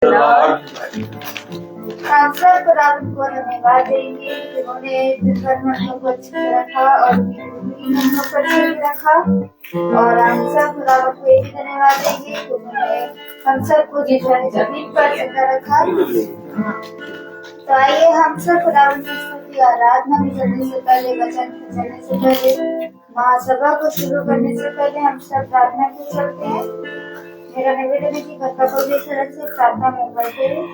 हम सब खुदावंद को धन्यवाद देंगे कि उन्होंने दिन भर में हम लोग को अच्छे से रखा और हम लोग को अच्छे से रखा। और हम सब खुदावंद को एक धन्यवाद देंगे कि उन्होंने हम सबको जमीन पर जिंदा रखा। तो आइए हम सब खुदावंद की स्तुति आराधना में चलने से पहले, वचन में चलने से पहले, महासभा को शुरू करने से पहले हम सब प्रार्थना के चलते हैं। मेरा निवेदन है कि कथा को लेकर से प्रार्थना में बढ़ते हैं।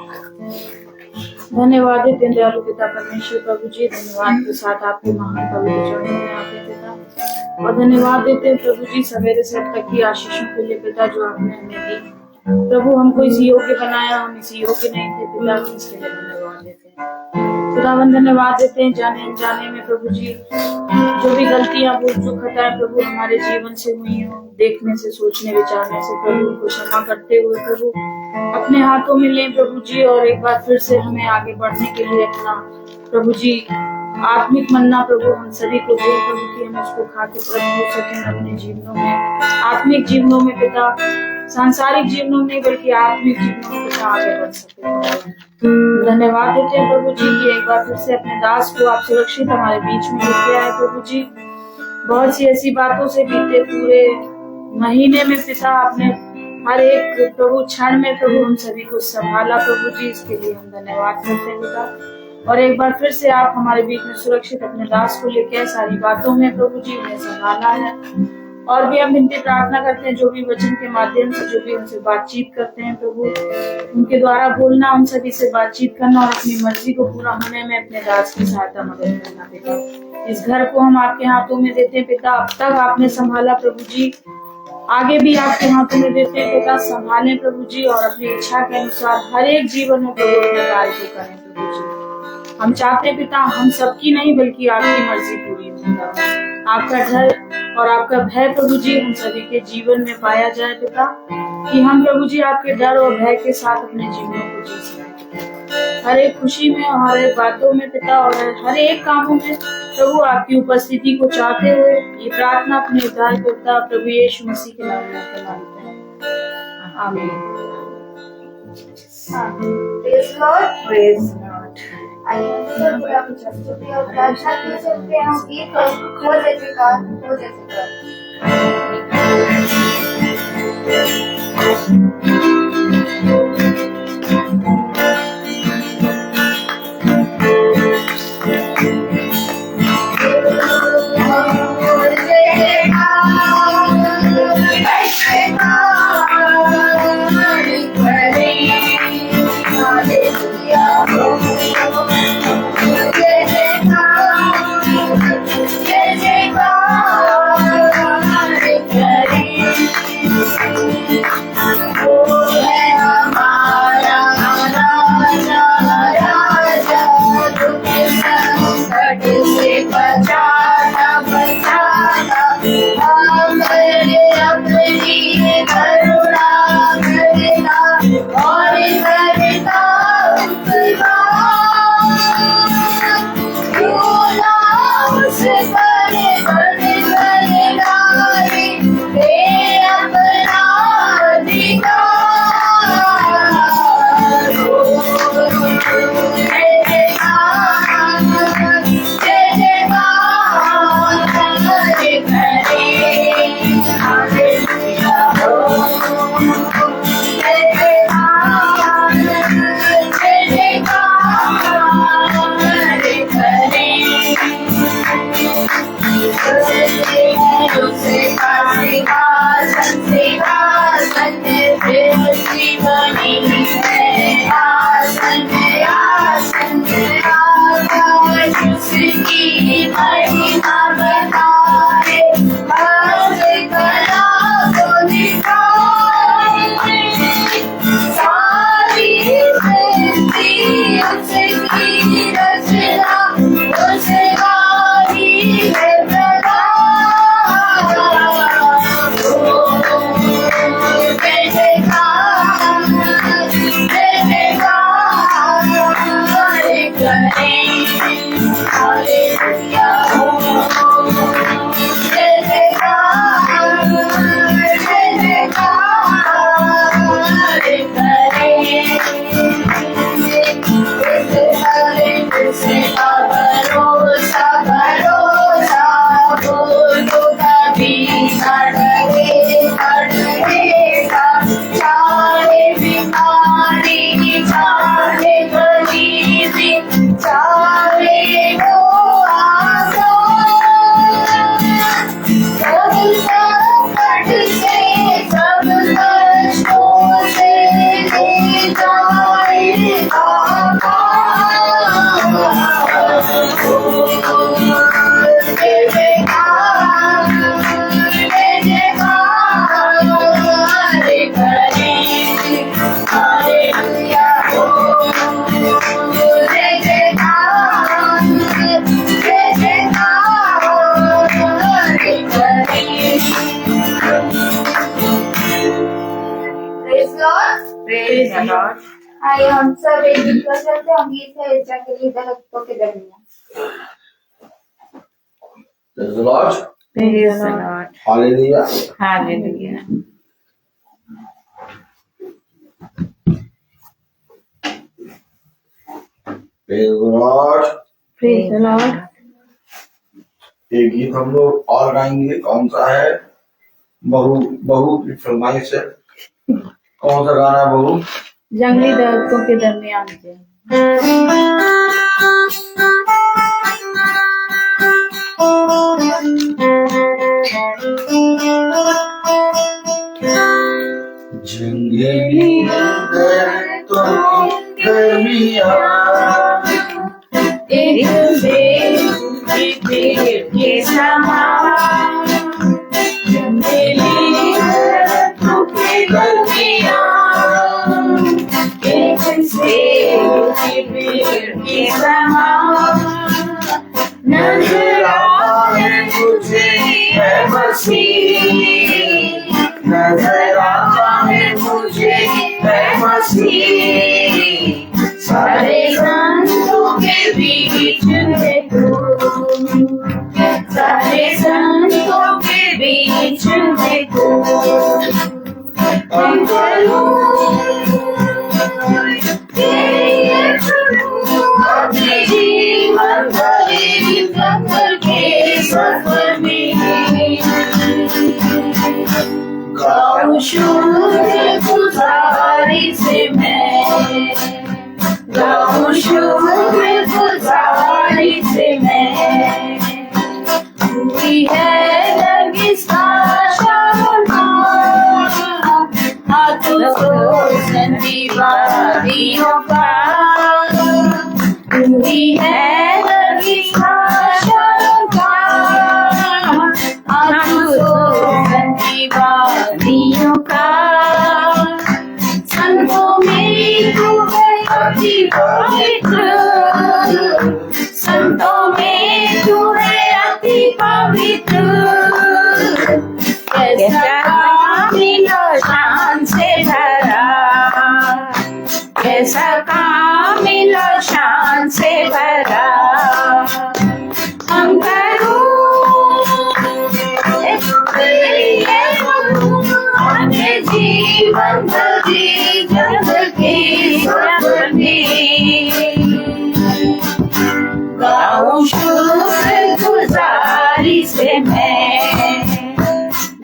धन्यवाद देते दयालु पिता परमेश्वर प्रभु जी, धन्यवाद के साथ आपके महान पवित्र चरणों में आते पिता, और धन्यवाद देते हैं प्रभु जी सवेरे से अब तक की आशीषों के लिए पिता जो आपने हमें दी। प्रभु हमको इस योग्य बनाया, हम इस योग्य नहीं थे पिता, इसके लिए धन्यवाद देते हैं। खुदावन धन्यवाद देते हैं जाने अनजाने में प्रभु जी जो भी गलतियां भूल चूक खताएं प्रभु हमारे जीवन से हुई हो, देखने से, सोचने, विचारने से प्रभु उनको क्षमा करते हुए प्रभु अपने हाथों में लें प्रभु जी, और एक बार फिर से हमें आगे बढ़ने के लिए अपना प्रभु जी आत्मिक मन्ना प्रभु हम सभी को दे प्रभु कि हम उसको खा के प्रभु हो सकें अपने जीवनों में, आत्मिक जीवनों में पिता, सांसारिक जीवनों में बल्कि आत्मिक जीवनों में पिता आगे बढ़ सके। धन्यवाद देते हैं प्रभु जी कि एक बार फिर से अपने दास को आप सुरक्षित हमारे बीच में लेके आए प्रभु जी। बहुत सी ऐसी बातों से बीते पूरे महीने में पिता आपने हर एक प्रभु क्षण में प्रभु हम सभी को संभाला प्रभु जी, इसके लिए हम धन्यवाद करते हैं पिता। और एक बार फिर से आप हमारे बीच में सुरक्षित अपने दास को लेकर सारी बातों में प्रभु जी उन्हें संभाला है। और भी हम विनती प्रार्थना करते हैं जो भी वचन के माध्यम से जो भी उनसे बातचीत करते हैं प्रभु उनके द्वारा बोलना, उन सभी से बातचीत करना और अपनी मर्जी को पूरा होने में अपने दास की सहायता मदद करना पिता। इस घर को हम आपके हाथों में देते हैं पिता, अब तक आपने संभाला प्रभु जी, आगे भी आपके हाथों में देते हैं पिता, संभालें प्रभु जी और अपनी इच्छा के अनुसार हर एक जीवन में प्रभु अपने कार्य को करें प्रभु जी। हम चाहते हैं पिता हम सबकी नहीं बल्कि आपकी मर्जी पूरी हो, आपका डर और आपका भय प्रभु जी हम सभी के जीवन में पाया जाए पिता, कि हम प्रभु जी आपके डर और भय के साथ अपने जीवनों को जी सकें, हर एक खुशी में और हर एक बातों में पिता और हर एक कामों में प्रभु आपकी उपस्थिति को चाहते हुए ये प्रार्थना अपने उद्धारकर्ता प्रभु यीशु मसीह के नाम में मांगते हैं, आमीन। Praise Lord, praise Lord. आइए सब पूरा कुछ स्तुति और प्रार्थना के चलते हैं। हम गीत हो जैसेकार, हो जैसेकार। the Lord. आइए हम सब एक गीत कर चलते हैं। गीत है जंगली दरख्तों के दरमियान। Praise the Lord. Praise the Lord. Hallelujah. Hallelujah. Praise the Lord. Praise the Lord. ये गीत हम लोग और गाएंगे। कौन सा है? बहू बहू की फरमाइश है। कौन सा गाना बहू? जंगली दरख्तों के दरमियान से। जंगली दरख्तों के दरमियान एक पेड़ के समान जंगली दरख्तों के दरमियान एक पेड़ के समान नजर आए मुझे है मसीह, नजर आए मुझे है मसीह, सारे संतों के बीच में तू, सारे संतों के बीच में तू, हम करूं अपने जीवन भरे सफर के सफर में गाऊं शुक्रगुजारी से मैं, गाऊं शुक्रगुजारी से मैं, हुई है नरगिस का शाबाश, हाथों को संधी बारियों का, हुई है नरगिस का शाबाश, हाथों को संधी बारियों का, संतों में तू है अति पवित्र, संतों में तू है अति पवित्र, कैसा कामिल शान से भरा, कैसा कामिल शान से भरा, हम करूं अपने जीवन भरी जग के सफर में गाऊं शुक्रगुजारी से मैं,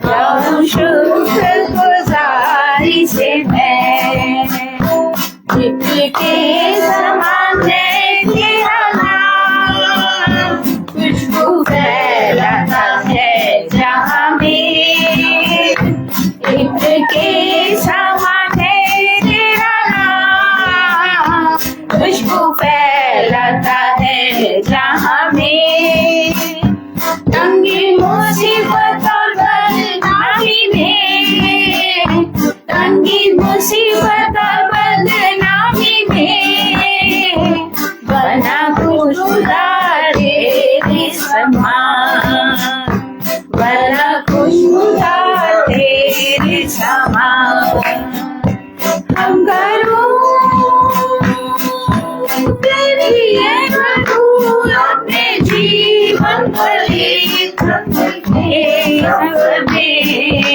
गाऊं शुक्रगुजारी से मैं, मित्र के समान है तेरा नाम, खुशबू फैलाता है जहाँ में, मित्र के समान है तेरा नाम, खुशबू फैलाता है जहाँ में, तंगी मुसीबत और बदनामी में, तंगी मुसीबत और बदनामी में, बना खुशबूदार तेरे समान, बना खुशबूदार तेरे समान, हम करूं तेरी ये प्रभु अपने जीवन भरे सफर में,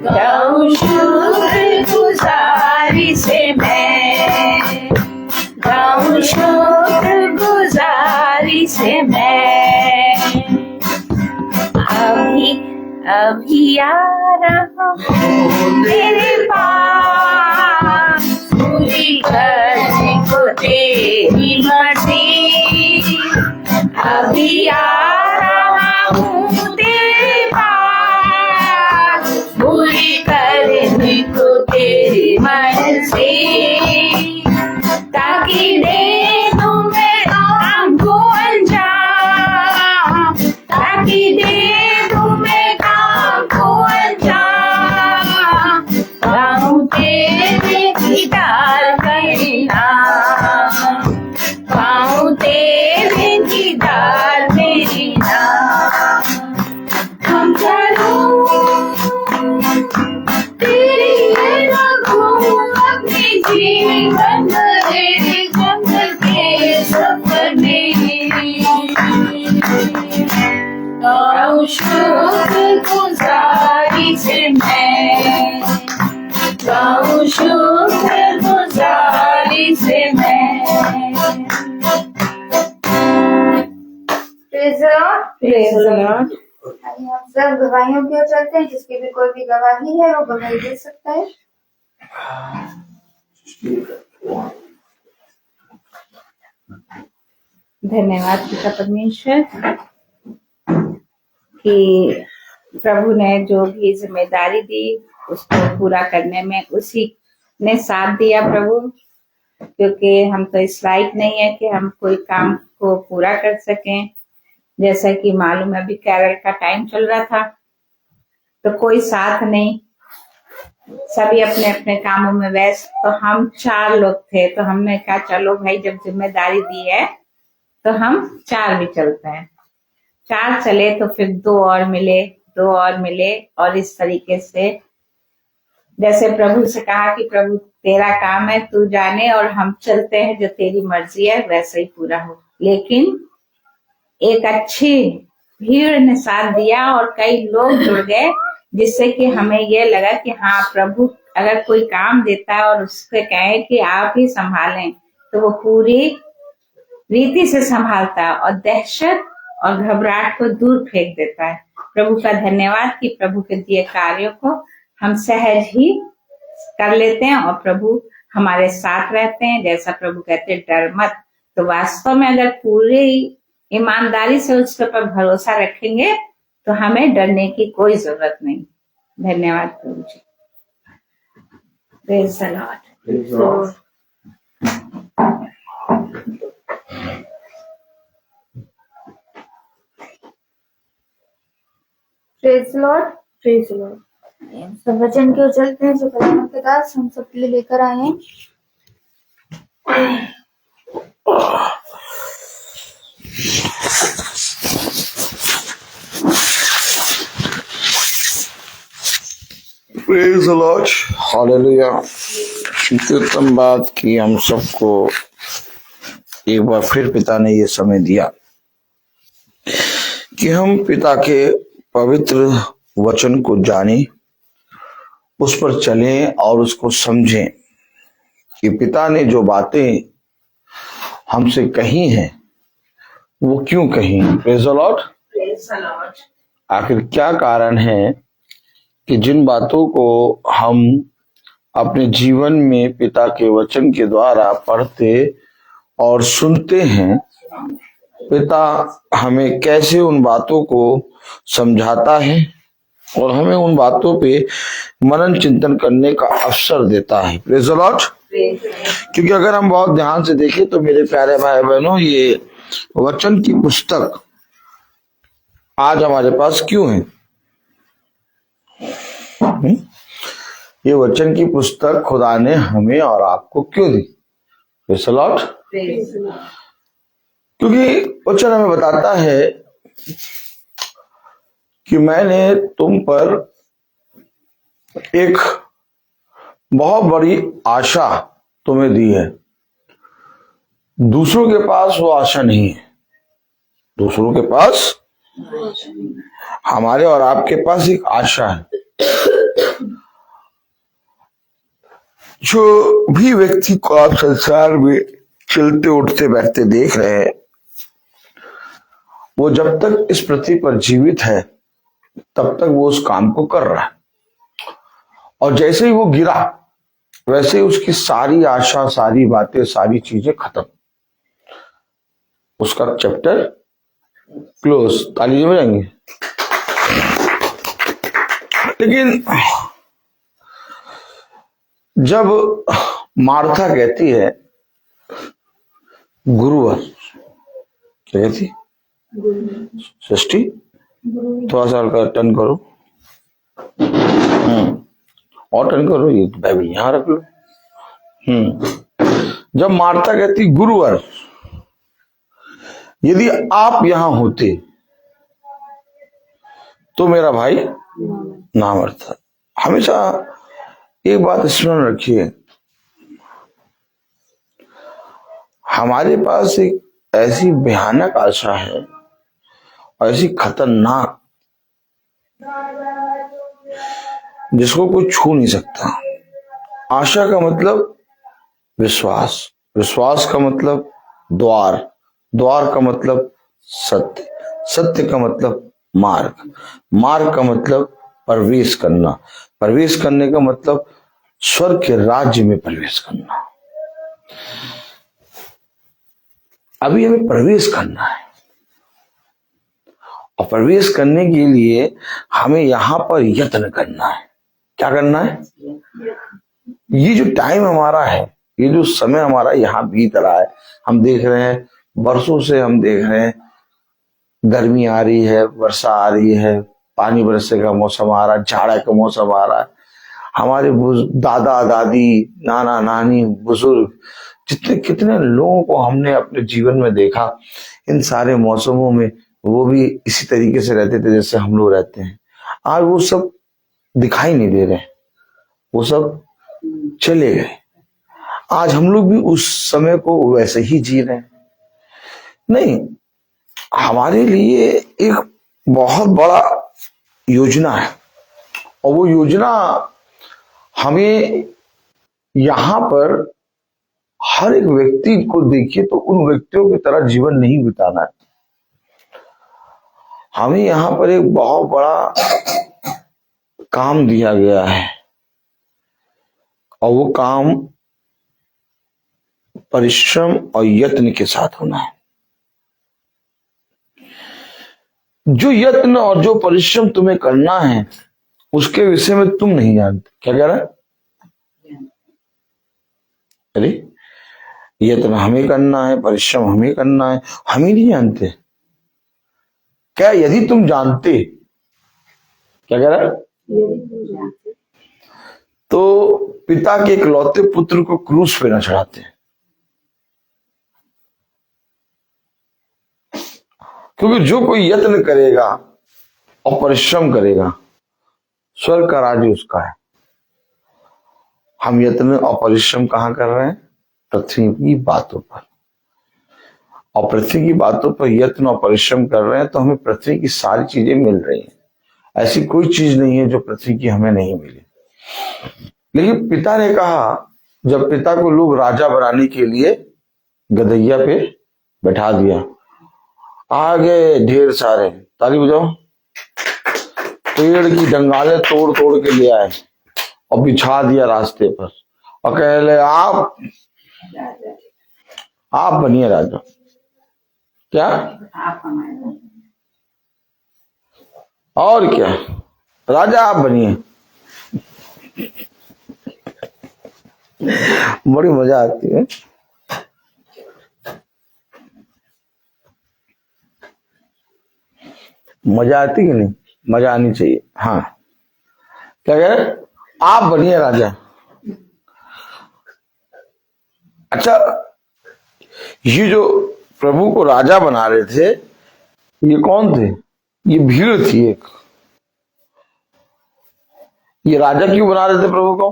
गाऊं शुक्रगुजारी से मैं, गाऊं शुक्रगुजारी से मैं, अभी आ रहा हूँ तेरे पास, पूरी करने को तेरी मर्जी, अभी आ रहा हूँ तेरे पास, पूरी करने को तेरी मर्जी, ताकि दे दूं मैं काम को अंजाम, ताकि दे दूं मैं काम को अंजाम, गाऊं तेरे दीदार करीना, गाऊं तेरे दीदार मेरी नाम, हम करूं तेरी खुशी बन गए जंगल के सफर में। गाऊं शुक्रगुजारी से मैं, गाऊं शुक्रगुजारी से मैं। Praise the Lord। Praise the Lord। आइए हम सब गवाहियों की ओर चलते हैं। जिसकी भी कोई भी गवाही है वो गवाही दे सकता है। धन्यवाद पिता परमेश्वर कि प्रभु ने जो भी जिम्मेदारी दी उसको पूरा करने में उसी ने साथ दिया प्रभु, क्योंकि हम तो इस लायक नहीं है कि हम कोई काम को पूरा कर सकें। जैसा कि मालूम है अभी कैरल का टाइम चल रहा था तो कोई साथ नहीं, सभी अपने अपने कामों में व्यस्त। तो हम 4 लोग थे तो हमने कहा चलो भाई जब जिम्मेदारी दी है तो हम 4 भी चलते हैं। 4 चले तो फिर 2 और मिले, 2 और मिले, और इस तरीके से जैसे प्रभु से कहा कि प्रभु तेरा काम है तू जाने, और हम चलते हैं जो तेरी मर्जी है वैसे ही पूरा हो। लेकिन एक अच्छी भीड़ ने साथ दिया और कई लोग जुड़ गए, जिससे कि हमें ये लगा कि हाँ प्रभु अगर कोई काम देता है और उससे कहे कि आप ही संभालें तो वो पूरी रीति से संभालता है और दहशत और घबराहट को दूर फेंक देता है। प्रभु का धन्यवाद कि प्रभु के दिए कार्यों को हम सहज ही कर लेते हैं और प्रभु हमारे साथ रहते हैं। जैसा प्रभु कहते हैं डर मत, तो वास्तव में अगर पूरी ईमानदारी से उसके पर भरोसा रखेंगे तो हमें डरने की कोई जरूरत नहीं। धन्यवाद Prabhu ji. Praise the Lord. Praise the Lord। Praise the Lord। हम सब वचन की ओर चलते हैं जो कलाम के दास हम सब के लिए लेकर आए हैं। Praise the Lord, hallelujah. उत्तम बात कि हम सबको एक बार फिर पिता ने ये समय दिया कि हम पिता के पवित्र वचन को जानें, उस पर चलें और उसको समझें कि पिता ने जो बातें हमसे कही हैं वो क्यों कही। Praise the Lord. आखिर क्या कारण है कि जिन बातों को हम अपने जीवन में पिता के वचन के द्वारा पढ़ते और सुनते हैं, पिता हमें कैसे उन बातों को समझाता है और हमें उन बातों पे मनन चिंतन करने का अवसर देता है। Praise the Lord. क्योंकि अगर हम बहुत ध्यान से देखें तो मेरे प्यारे भाई बहनों, ये वचन की पुस्तक आज हमारे पास क्यों है? ये वचन की पुस्तक खुदा ने हमें और आपको क्यों दी? Praise the Lord. क्योंकि वचन हमें बताता है कि मैंने तुम पर एक बहुत बड़ी आशा तुम्हें दी है। दूसरों के पास वो आशा नहीं है। दूसरों के पास, हमारे और आपके पास एक आशा है। जो भी व्यक्ति को आप संसार में चलते उठते बैठते देख रहे हैं, वो जब तक इस पृथ्वी पर जीवित है तब तक वो उस काम को कर रहा है, और जैसे ही वो गिरा वैसे ही उसकी सारी आशा, सारी बातें, सारी चीजें खत्म। उसका चैप्टर क्लोज। ताली बजाएंगे। लेकिन जब मार्था कहती है गुरुवर, क्या कहती? सृष्टि थोड़ा सा हल्का टर्न करो, और टर्न करो, ये बाइबल यहां रख लो। जब मार्था कहती गुरुवर, यदि आप यहां होते तो मेरा भाई ना मरता। हमेशा एक बात स्मरण रखिए, हमारे पास एक ऐसी भयानक आशा है, ऐसी खतरनाक, जिसको कोई छू नहीं सकता। आशा का मतलब विश्वास, विश्वास का मतलब द्वार, द्वार का मतलब सत्य, सत्य का मतलब मार्ग, मार्ग का मतलब प्रवेश करना, प्रवेश करने का मतलब स्वर्ग के राज्य में प्रवेश करना। अभी हमें प्रवेश करना है, और प्रवेश करने के लिए हमें यहां पर यत्न करना है। क्या करना है? ये जो टाइम हमारा है, ये जो समय हमारा यहाँ बीत रहा है, हम देख रहे हैं, बरसों से हम देख रहे हैं, गर्मी आ रही है, वर्षा आ रही है, पानी बरसने का मौसम आ रहा है, जाड़ा का मौसम आ रहा है। हमारे दादा दादी, नाना नानी, बुजुर्ग, जितने कितने लोगों को हमने अपने जीवन में देखा, इन सारे मौसमों में वो भी इसी तरीके से रहते थे जैसे हम लोग रहते हैं। आज वो सब दिखाई नहीं दे रहे, वो सब चले गए। आज हम लोग भी उस समय को वैसे ही जी रहे हैं। नहीं, हमारे लिए एक बहुत बड़ा योजना है, और वो योजना हमें यहां पर हर एक व्यक्ति को देखिए तो उन व्यक्तियों की तरह जीवन नहीं बिताना है। हमें यहां पर एक बहुत बड़ा काम दिया गया है, और वो काम परिश्रम और यत्न के साथ होना है। जो यत्न और जो परिश्रम तुम्हें करना है, उसके विषय में तुम नहीं जानते। क्या कह रहा है? अरे, यत्न हमें करना है, परिश्रम हमें करना है, हम ही नहीं जानते। क्या यदि तुम जानते, क्या कह रहा है, तो पिता के इकलौते पुत्र को क्रूस पे न चढ़ाते। क्योंकि जो कोई यत्न करेगा और परिश्रम करेगा, स्वर्ग का राज्य उसका है। हम यत्न और परिश्रम कहां कर रहे हैं? पृथ्वी की बातों पर। और पृथ्वी की बातों पर यत्न और परिश्रम कर रहे हैं तो हमें पृथ्वी की सारी चीजें मिल रही हैं। ऐसी कोई चीज नहीं है जो पृथ्वी की हमें नहीं मिली। लेकिन पिता ने कहा, जब पिता को लोग राजा बनाने के लिए गधैया पे बैठा दिया, आ गए ढेर सारे, ताली बजाओ, पेड़ की डंगाले तोड़ तोड़ के ले आए और बिछा दिया रास्ते पर, और कह ले आप बनिए राजा। क्या? और क्या, राजा आप बनिए। बड़ी मजा आती है। मजा आती कि नहीं? मजा आनी चाहिए। हाँ, क्या कह रहे? आप बनिए राजा। अच्छा, ये जो प्रभु को राजा बना रहे थे, ये कौन थे? ये भीड़ थी एक। ये राजा क्यों बना रहे थे प्रभु को?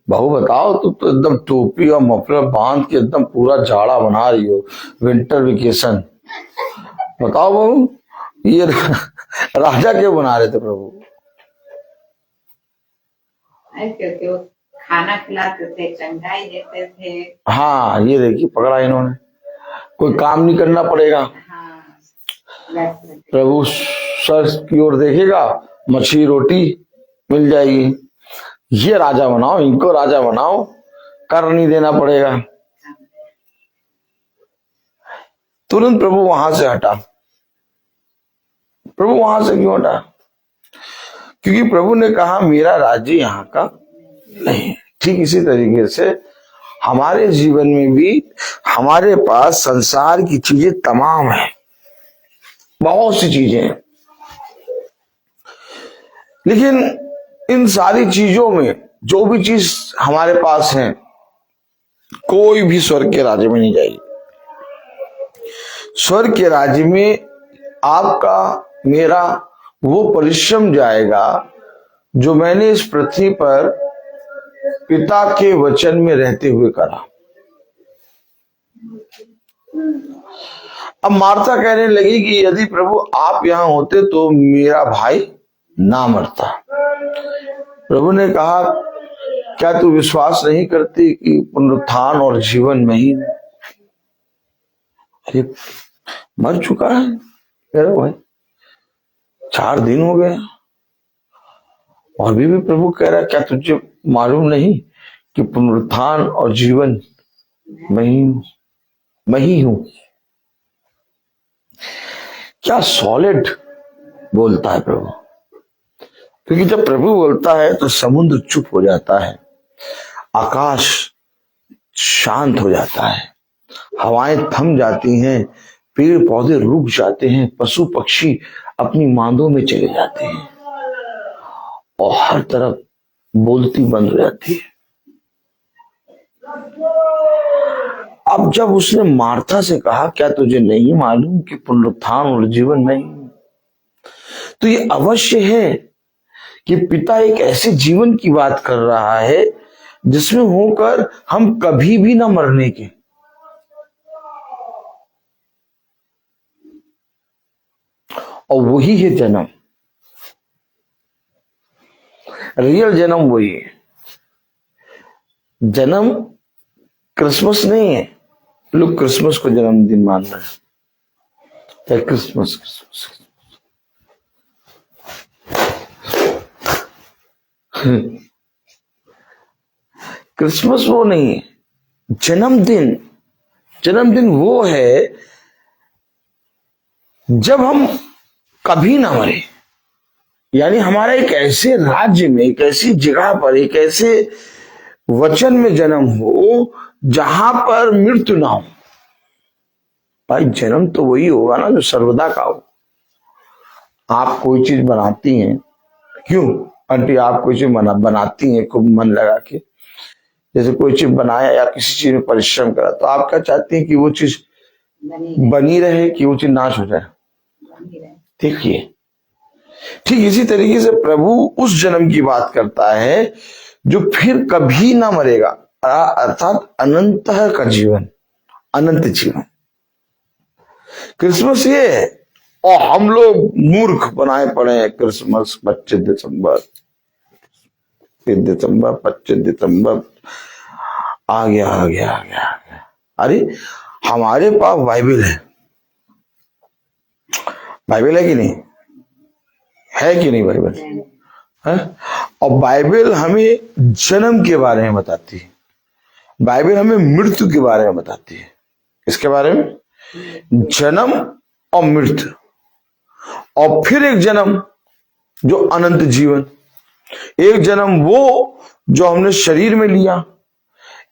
बहू बताओ, तू तो एकदम टोपी और मफलर बांध के एकदम पूरा जाड़ा बना रही हो, विंटर वेकेशन। बताओ बहू, ये राजा क्यों बना रहे थे प्रभु? क्योंकि वो खाना खिलाते थे, चंगाई देते थे। हाँ, ये देखिए पकड़ा इन्होंने, कोई काम नहीं करना पड़ेगा। हाँ, प्रभु सर की ओर देखेगा, मछली रोटी मिल जाएगी। ये राजा बनाओ, इनको राजा बनाओ, कर नहीं देना पड़ेगा। तुरंत प्रभु वहां से हटा। प्रभु वहां से क्यों हटा? क्योंकि प्रभु ने कहा मेरा राज्य यहाँ का नहीं। ठीक इसी तरीके से हमारे जीवन में भी हमारे पास संसार की चीजें तमाम है, बहुत सी चीजें हैं, लेकिन इन सारी चीजों में जो भी चीज हमारे पास है, कोई भी स्वर्ग के राज्य में नहीं जाएगी। स्वर्ग के राज्य में आपका मेरा वो परिश्रम जाएगा जो मैंने इस पृथ्वी पर पिता के वचन में रहते हुए करा। अब मार्था कहने लगी कि यदि प्रभु आप यहां होते तो मेरा भाई ना मरता। प्रभु ने कहा, क्या तू विश्वास नहीं करती कि पुनरुत्थान और जीवन में ही? अरे मर चुका है मेरा भाई, 4 दिन हो गए और अभी भी प्रभु कह रहा है, क्या तुझे मालूम नहीं कि पुनरुत्थान और जीवन मैं ही हूं? क्या सॉलिड बोलता है प्रभु। क्योंकि जब प्रभु बोलता है तो समुद्र चुप हो जाता है, आकाश शांत हो जाता है, हवाएं थम जाती हैं, पेड़ पौधे रुक जाते हैं, पशु पक्षी अपनी मांदों में चले जाते हैं और हर तरफ बोलती बंद हो जाती है। अब जब उसने मार्था से कहा, क्या तुझे नहीं मालूम कि पुनरुत्थान और जीवन में ही? तो ये अवश्य है कि पिता एक ऐसे जीवन की बात कर रहा है जिसमें होकर हम कभी भी ना मरने के। और वही है जन्म, रियल जन्म वही है। जन्म क्रिसमस नहीं है। लोग क्रिसमस को जन्मदिन मान रहे हैं, क्रिसमस क्रिसमस वो नहीं है। जन्मदिन वो है जब हम कभी ना मरे, यानी हमारा एक ऐसे राज्य में, एक ऐसी जगह पर, एक ऐसे वचन में जन्म हो जहां पर मृत्यु ना हो। भाई जन्म तो वही होगा ना जो सर्वदा का हो। आप कोई चीज बनाती हैं, क्यों आंटी आप कोई चीज बनाती हैं खूब मन लगा के, जैसे कोई चीज बनाया या किसी चीज में परिश्रम करा, तो आप क्या चाहती हैं कि वो चीज बनी रहे कि वो चीज नाश हो जाए? देखिए, ठीक इसी तरीके से प्रभु उस जन्म की बात करता है जो फिर कभी ना मरेगा, अर्थात अनंत का जीवन, अनंत जीवन। क्रिसमस ये है और हम लोग मूर्ख बनाए पड़े हैं। क्रिसमस 25 दिसंबर, 25 दिसंबर आ गया। अरे हमारे पास बाइबल है कि नहीं? है कि नहीं बाइबल है? और बाइबल हमें जन्म के बारे में बताती है, बाइबल हमें मृत्यु के बारे में बताती है। इसके बारे में जन्म और मृत्यु, और फिर एक जन्म जो अनंत जीवन, एक जन्म वो जो हमने शरीर में लिया,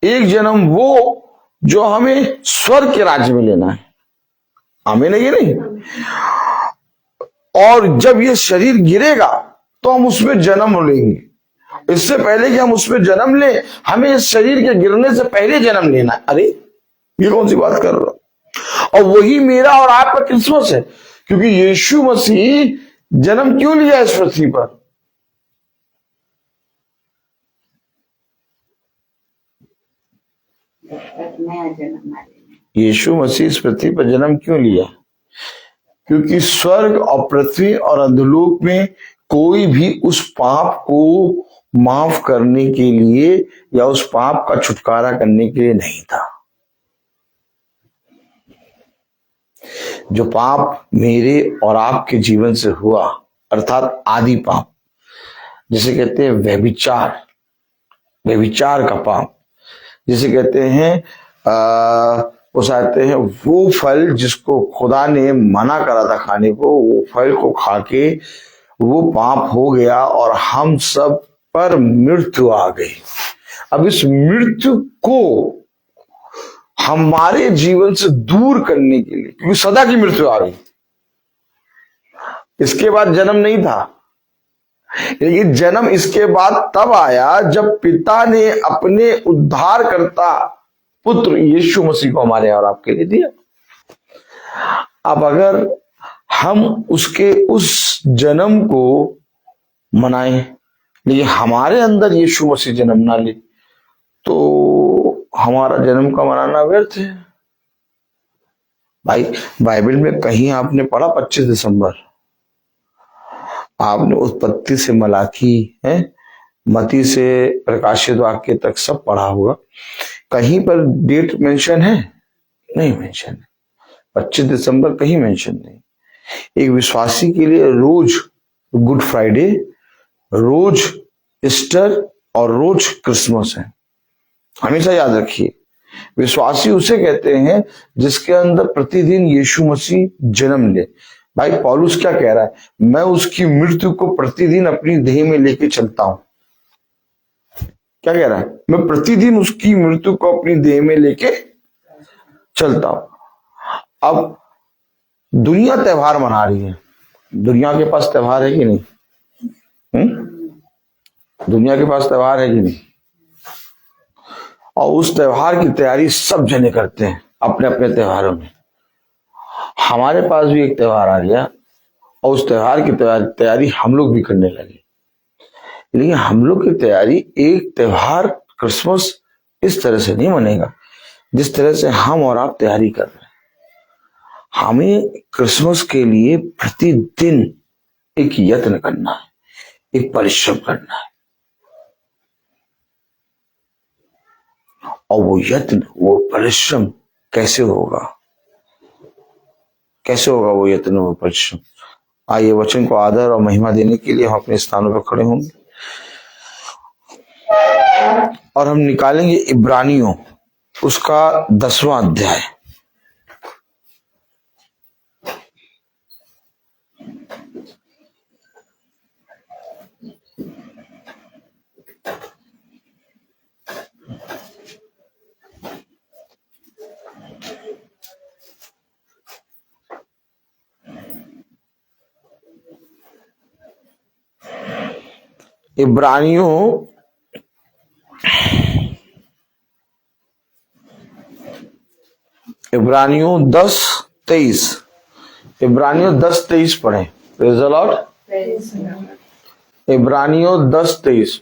एक जन्म वो जो हमें स्वर्ग के राज्य में लेना है। आमीन है कि नहीं? और जब ये शरीर गिरेगा तो हम उसमें जन्म लेंगे। इससे पहले कि हम उसमें जन्म लें, हमें इस शरीर के गिरने से पहले जन्म लेना है। अरे ये कौन सी बात कर रहा हूं? और वही मेरा और आपका क्रिसमस है, क्योंकि यीशु मसीह जन्म क्यों लिया इस पृथ्वी पर? यीशु मसीह इस पृथ्वी पर जन्म क्यों लिया? क्योंकि स्वर्ग और पृथ्वी और अधोलोक में कोई भी उस पाप को माफ करने के लिए या उस पाप का छुटकारा करने के लिए नहीं था। जो पाप मेरे और आपके जीवन से हुआ, अर्थात आदि पाप, जिसे कहते हैं व्यभिचार का पाप, जिसे कहते हैं उसाते हैं वो फल जिसको खुदा ने मना करा था खाने को, वो फल को खा के वो पाप हो गया और हम सब पर मृत्यु आ गई। अब इस मृत्यु को हमारे जीवन से दूर करने के लिए, क्योंकि सदा की मृत्यु आ गई, इसके बाद जन्म नहीं था, लेकिन जन्म इसके बाद तब आया जब पिता ने अपने उद्धारकर्ता पुत्र यीशु मसीह को हमारे और आपके लिए दिया। अब अगर हम उसके उस जन्म को मनाएं, लेकिन हमारे अंदर यीशु मसीह जन्म ना ले, तो हमारा जन्म का मनाना व्यर्थ है। भाई बाइबल में कहीं आपने पढ़ा 25 दिसंबर? आपने उत्पत्ति से मलाकी है, मती से प्रकाशित वाक्य तक सब पढ़ा होगा। कहीं पर डेट मेंशन है? नहीं मेंशन है। 25 दिसंबर कहीं मेंशन नहीं। एक विश्वासी के लिए रोज गुड फ्राइडे, रोज ईस्टर और रोज क्रिसमस है। हमेशा याद रखिए, विश्वासी उसे कहते हैं जिसके अंदर प्रतिदिन यीशु मसीह जन्म ले। भाई पौलुस क्या कह रहा है? मैं उसकी मृत्यु को प्रतिदिन अपनी देह में लेके चलता हूं। क्या कह रहा है? मैं प्रतिदिन उसकी मृत्यु को अपनी देह में लेके चलता हूं। अब दुनिया त्योहार मना रही है। दुनिया के पास त्योहार है कि नहीं? दुनिया के पास त्योहार है कि नहीं? और उस त्योहार की तैयारी सब जने करते हैं अपने अपने त्योहारों में। हमारे पास भी एक त्योहार आ गया और उस त्योहार की तैयारी हम लोग भी करने लगे। लेकिन हम लोग की तैयारी, एक त्योहार क्रिसमस इस तरह से नहीं मनेगा जिस तरह से हम और आप तैयारी कर रहे हैं। हमें क्रिसमस के लिए प्रतिदिन एक यत्न करना है, एक परिश्रम करना है। और वो यत्न, वो परिश्रम कैसे होगा? कैसे होगा वो यत्न, वो परिश्रम? आइए वचन को आदर और महिमा देने के लिए हम अपने स्थानों पर खड़े होंगे और हम निकालेंगे इब्रानियों उसका 10वां अध्याय। इब्रानियों 10:23, इब्रानियों 10:23 पढ़े। Praise the Lord. इब्रानियों 10:23।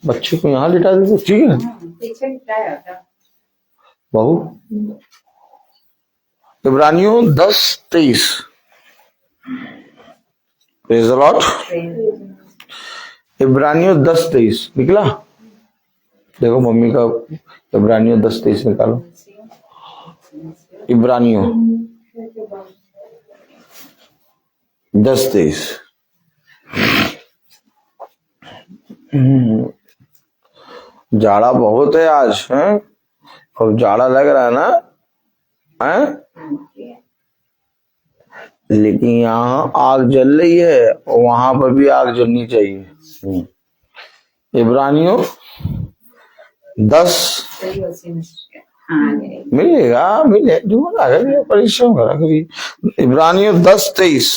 बच्चे को यहाँ लिटा दीजिए, ठीक है बहू। इब्रानियों 10:23। Praise the Lord. इब्रानियों 10:23 निकला? देखो मम्मी का इब्रानियों 10:23 निकालो। इब्रानियों 10:23। जाड़ा बहुत है आज, है? और जाड़ा लग रहा है ना, है? लेकिन यहाँ आग जल रही है और वहां पर भी आग जलनी चाहिए। इब्रानियों 10 मिलेगा, मिले ढूंढा है, परिश्रम करा करिए। इब्रानियों 10:23।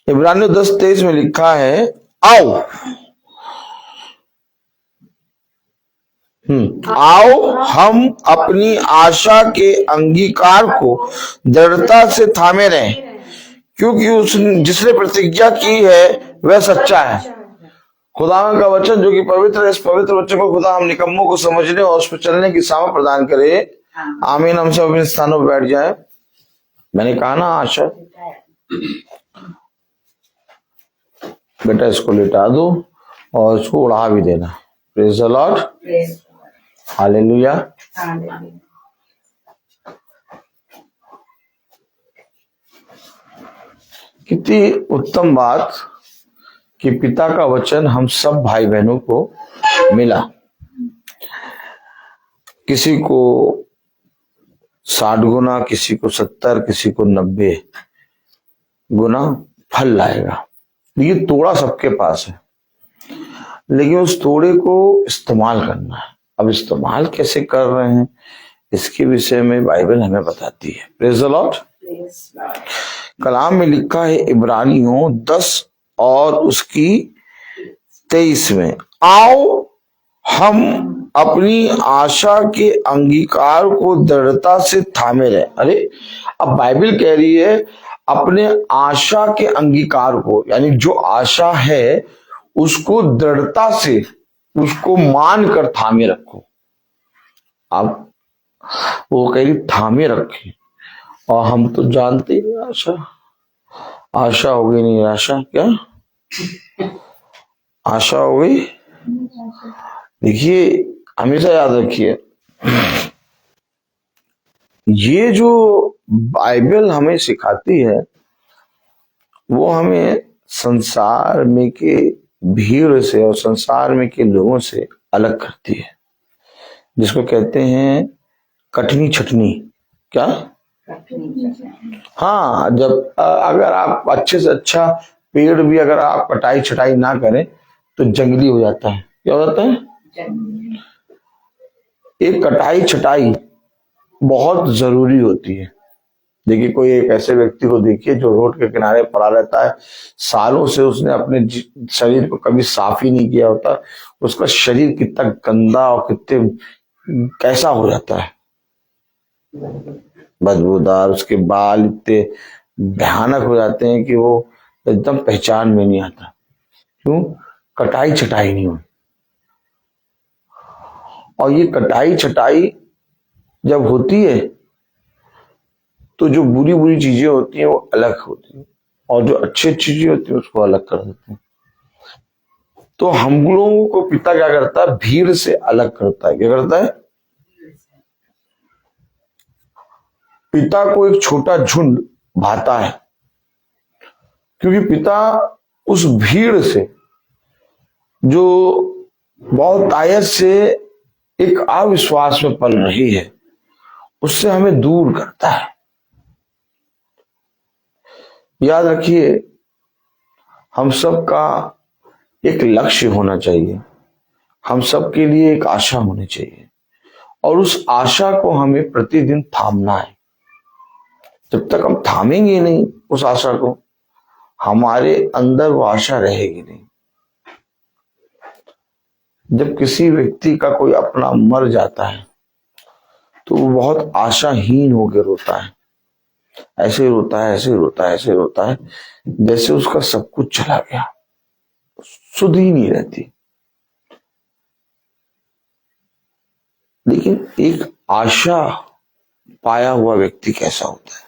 इब्रानियों 10:23 में लिखा है, आओ आओ हम अपनी आशा के अंगीकार को दृढ़ता से थामे रहें, क्योंकि उसने जिसने प्रतिज्ञा की है वह सच्चा है। खुदा का वचन जो कि पवित्र है, इस पवित्र वचन को खुदा हम निकम्मों को समझने और उस पर चलने की सामर्थ प्रदान करे। आमीन। हम सब अपने स्थानों पर बैठ जाएं। मैंने कहा ना आशा, बेटा इसको लिटा दो और इसको उड़ा भी देना। Praise the Lord. हालेलुया। कितनी उत्तम बात कि पिता का वचन हम सब भाई बहनों को मिला। किसी को 60 गुना, किसी को 70, किसी को 90 गुना फल लाएगा। ये तोड़ा सबके पास है, लेकिन उस तोड़े को इस्तेमाल करना है। अब इस्तेमाल कैसे कर रहे हैं इसके विषय में बाइबल हमें बताती है। Praise the Lord. कलाम में लिखा है इब्रानियों 10 और उसकी 23 में, आओ हम अपनी आशा के अंगीकार को दृढ़ता से थामे रहे। अरे अब बाइबल कह रही है अपने आशा के अंगीकार को, यानी जो आशा है उसको दृढ़ता से उसको मान कर थामे रखो। आप वो कह रही थामे रखे, और हम तो जानते ही नहीं, आशा हो गई निराशा। क्या आशा हो गई? देखिए, हमेशा याद रखिए, ये जो बाइबल हमें सिखाती है वो हमें संसार में के भीड़ से और संसार में के लोगों से अलग करती है, जिसको कहते हैं कटनी छटनी। क्या? हाँ, जब अगर आप अच्छे से अच्छा पेड़ भी अगर आप कटाई छटाई ना करें तो जंगली हो जाता है। क्या हो जाता है? एक कटाई छटाई बहुत जरूरी होती है। देखिए, कोई एक ऐसे व्यक्ति को देखिए जो रोड के किनारे पड़ा रहता है, सालों से उसने अपने शरीर को कभी साफ ही नहीं किया होता, उसका शरीर कितना गंदा और कितने कैसा हो जाता है, बदबूदार, उसके बाल इतने भयानक हो जाते हैं कि वो एकदम पहचान में नहीं आता। क्यों? कटाई छटाई नहीं हुई। और ये कटाई छटाई जब होती है तो जो बुरी बुरी चीजें होती हैं वो अलग होती हैं, और जो अच्छी अच्छी चीजें होती हैं उसको अलग कर देते हैं। तो हम लोगों को पिता क्या करता है? भीड़ से अलग करता है। क्या करता है? पिता को एक छोटा झुंड भाता है, क्योंकि पिता उस भीड़ से जो बहुत आयत से एक अविश्वास में पल रही है उससे हमें दूर करता है। याद रखिए, हम सबका एक लक्ष्य होना चाहिए, हम सबके लिए एक आशा होनी चाहिए, और उस आशा को हमें प्रतिदिन थामना है। जब तक हम थामेंगे नहीं उस आशा को, हमारे अंदर वो आशा रहेगी नहीं। जब किसी व्यक्ति का कोई अपना मर जाता है तो वो बहुत आशाहीन होकर रोता है, ऐसे रोता है, ऐसे रोता है, ऐसे रोता है, जैसे उसका सब कुछ चला गया, सुध ही नहीं रहती। लेकिन एक आशा पाया हुआ व्यक्ति कैसा होता है?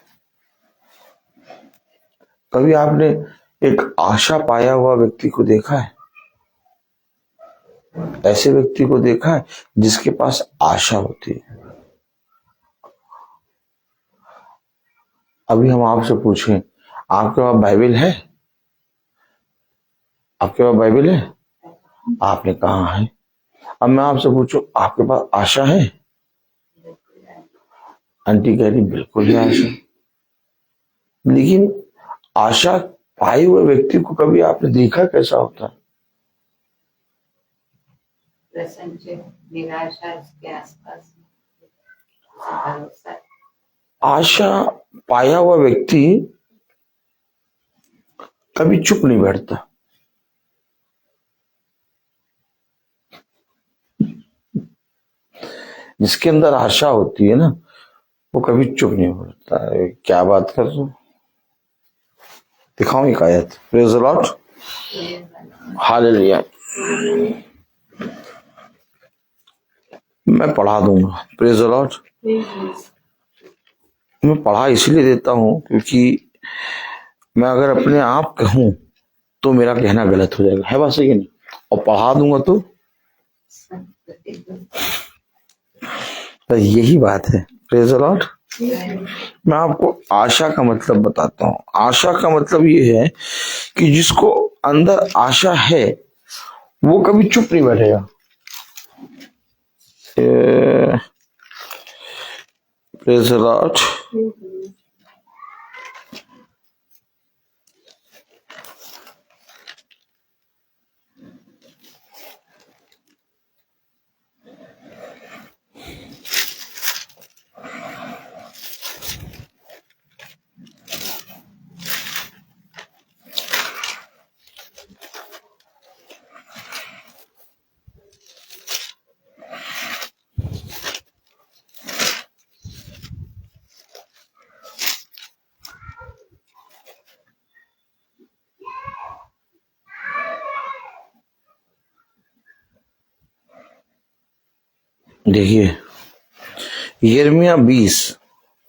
कभी आपने एक आशा पाया हुआ व्यक्ति को देखा है? ऐसे व्यक्ति को देखा है जिसके पास आशा होती है? अभी हम आपसे पूछें, आपके पास बाइबल है? आपके पास बाइबल है? आपने कहा है। अब मैं आपसे पूछूं, आपके पास आशा है? आंटी कह रही बिल्कुल है आशा। लेकिन आशा पाए हुए व्यक्ति को कभी आपने देखा कैसा होता है? निराशा उसके आसपास, भरोसा। आशा पाया हुआ व्यक्ति कभी चुप नहीं बैठता। जिसके अंदर आशा होती है ना, वो कभी चुप नहीं बैठता है। क्या बात कर रहे हो? दिखाऊं एक आयत। Praise the Lord, hallelujah. मैं पढ़ा दूंगा। Praise the Lord. मैं पढ़ा इसलिए देता हूं क्योंकि मैं अगर अपने आप कहूं तो मेरा कहना गलत हो जाएगा, है बात सही है नहीं? और पढ़ा दूंगा तो यही बात है। Praise the Lord. मैं आपको आशा का मतलब बताता हूं। आशा का मतलब ये है कि जिसको अंदर आशा है वो कभी चुप नहीं बैठेगा। Praise the Lord. देखिए, यिर्मयाह 20,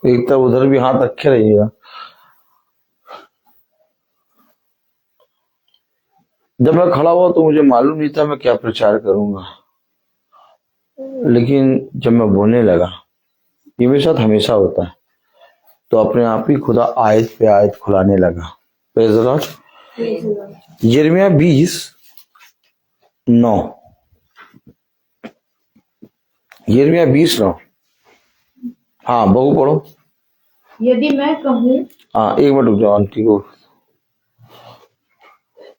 एक तरफ उधर भी हाथ रखे रहिएगा। जब मैं खड़ा हुआ तो मुझे मालूम नहीं था मैं क्या प्रचार करूंगा, लेकिन जब मैं बोलने लगा, ये मेरे साथ हमेशा होता है, तो अपने आप ही खुदा आयत पे आयत खुलाने लगा। Praise the Lord. यिर्मयाह 20:9, यिर्मयाह 20:9। हाँ बहू पढ़ो। यदि मैं कहूँ, हाँ एक मिनट रुक जाओ आंटी को।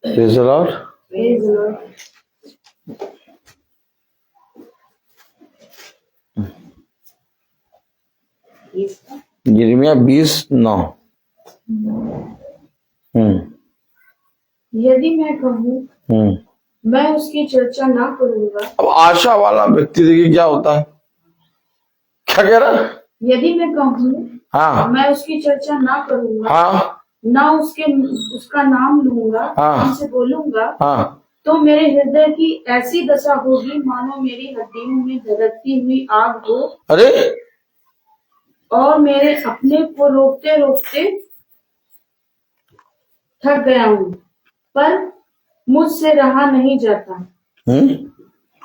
Praise the Lord. Praise the Lord. यिर्मयाह 20:9। यदि मैं कहूँ मैं उसकी चर्चा ना करूंगा, अब आशा वाला व्यक्ति देखिए क्या होता है, क्या कह रहा है? यदि मैं कहूँ हाँ मैं उसकी चर्चा ना करूंगा, हाँ ना उसका नाम लूंगा, हाँ। उनसे बोलूंगा, हाँ। तो मेरे हृदय की ऐसी दशा होगी मानो मेरी हड्डियों में धड़कती हुई आग हो, अरे और मेरे अपने को रोकते रोकते थक गया हूँ, पर मुझसे रहा नहीं जाता।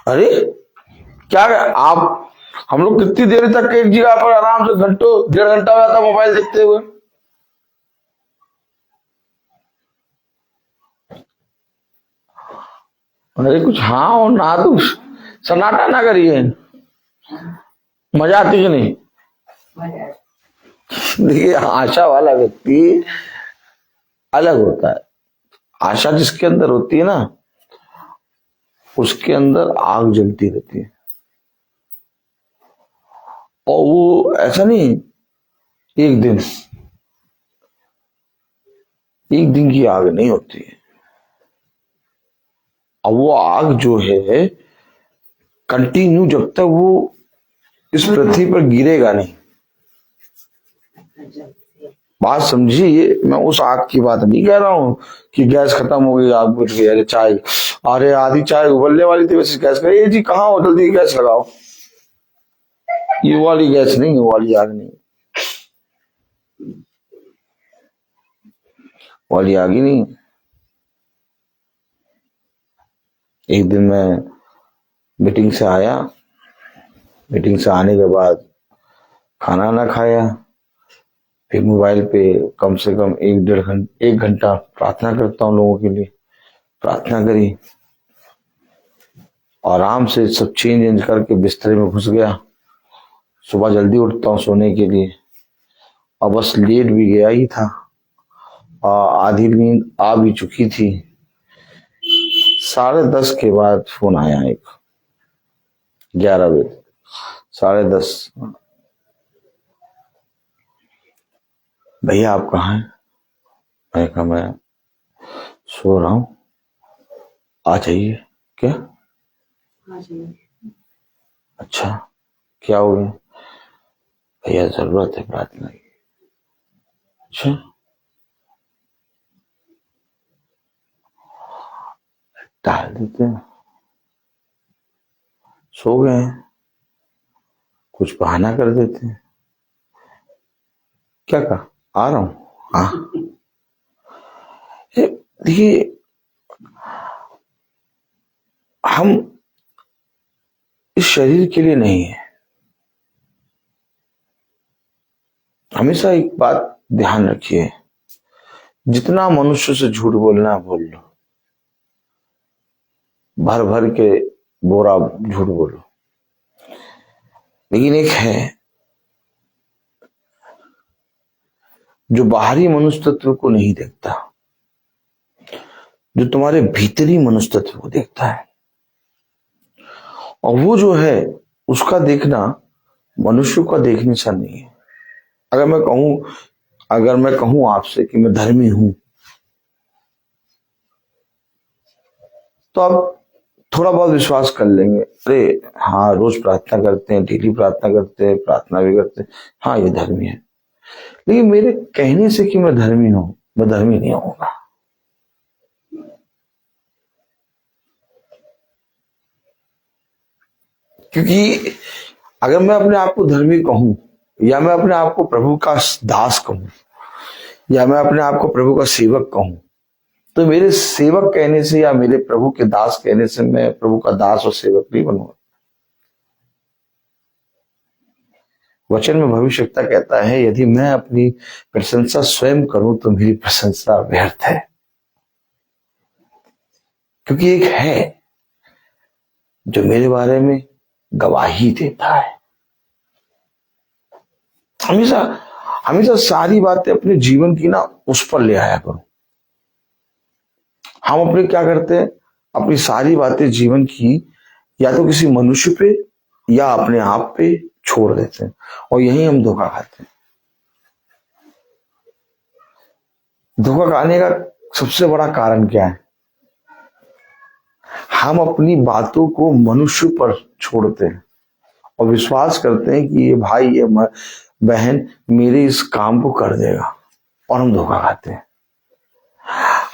अरे क्या आप, हम लोग कितनी देर तक एक जगह पर आराम से घंटों 1.5 घंटा हो जाता मोबाइल देखते हुए। अरे कुछ हाँ और ना, तो सन्नाटा ना करिए, मजा आती कि नहीं? देखिए आशा वाला व्यक्ति अलग होता है। आशा जिसके अंदर होती है ना, उसके अंदर आग जलती रहती है, और वो ऐसा नहीं एक दिन की आग नहीं होती है। अब वो आग जो है कंटिन्यू, जब तक वो इस पृथ्वी पर गिरेगा नहीं। बात समझिए, मैं उस आग की बात नहीं कह रहा हूं कि गैस खत्म हो गई, आग बुझ गई, अरे चाय, अरे आधी चाय उबलने वाली थी वैसे गैस करिए जी, कहाँ हो, जल्दी गैस लगाओ। ये वाली गैस नहीं, वो वाली आग नहीं, वाली आग ही नहीं। एक दिन मैं मीटिंग से आया, मीटिंग से आने के बाद खाना ना खाया, फिर मोबाइल पे कम से कम 1 घंटा प्रार्थना करता हूँ लोगों के लिए। प्रार्थना करी, आराम से सब चेंज करके बिस्तर में घुस गया। सुबह जल्दी उठता हूँ सोने के लिए, और बस लेट भी गया ही था, और आधी नींद आ भी चुकी थी। 10:30 के बाद फोन आया एक, 11 बजे, 10:30, भैया आप कहाँ हैं? मैं कहा मैं सो रहा हूं, आ जाइए। क्या? अच्छा क्या हो गया? भैया जरूरत है प्रार्थना की। अच्छा टाल देते हैं, सो गए हैं, कुछ बहाना कर देते हैं। क्या कहा? आ रहा हूं। हाँ देखिए, हम इस शरीर के लिए नहीं है। हमेशा एक बात ध्यान रखिए, जितना मनुष्य से झूठ बोलना है बोल लो, भर भर के बोरा झूठ बोलो, लेकिन एक है जो बाहरी मनुष्य तत्व को नहीं देखता, जो तुम्हारे भीतरी मनुष्य तत्व को देखता है। और वो जो है उसका देखना मनुष्य का देखने सा नहीं है। अगर मैं कहूं आपसे कि मैं धर्मी हूं, तो आप थोड़ा बहुत विश्वास कर लेंगे, अरे हाँ रोज प्रार्थना करते हैं, डेली प्रार्थना करते हैं, प्रार्थना भी करते हैं, हाँ ये धर्मी है। लेकिन मेरे कहने से कि मैं धर्मी हूं, मैं धर्मी नहीं होऊंगा। क्योंकि अगर मैं अपने आप को धर्मी कहूं, या मैं अपने आप को प्रभु का दास कहूं, या मैं अपने आप को प्रभु का सेवक कहूं, तो मेरे सेवक कहने से या मेरे प्रभु के दास कहने से मैं प्रभु का दास और सेवक नहीं बनूंगा। वचन में भविष्यवक्ता कहता है, यदि मैं अपनी प्रशंसा स्वयं करूं तो मेरी प्रशंसा व्यर्थ है। क्योंकि एक है जो मेरे बारे में गवाही देता है। हमेशा हमेशा सारी बातें अपने जीवन की ना उस पर ले आया करो। हम अपने क्या करते हैं, अपनी सारी बातें जीवन की या तो किसी मनुष्य पे या अपने आप पे छोड़ देते हैं, और यही हम धोखा खाते हैं। धोखा खाने का सबसे बड़ा कारण क्या है? हम अपनी बातों को मनुष्य पर छोड़ते हैं और विश्वास करते हैं कि ये भाई ये बहन मेरे इस काम को कर देगा, और हम धोखा खाते हैं।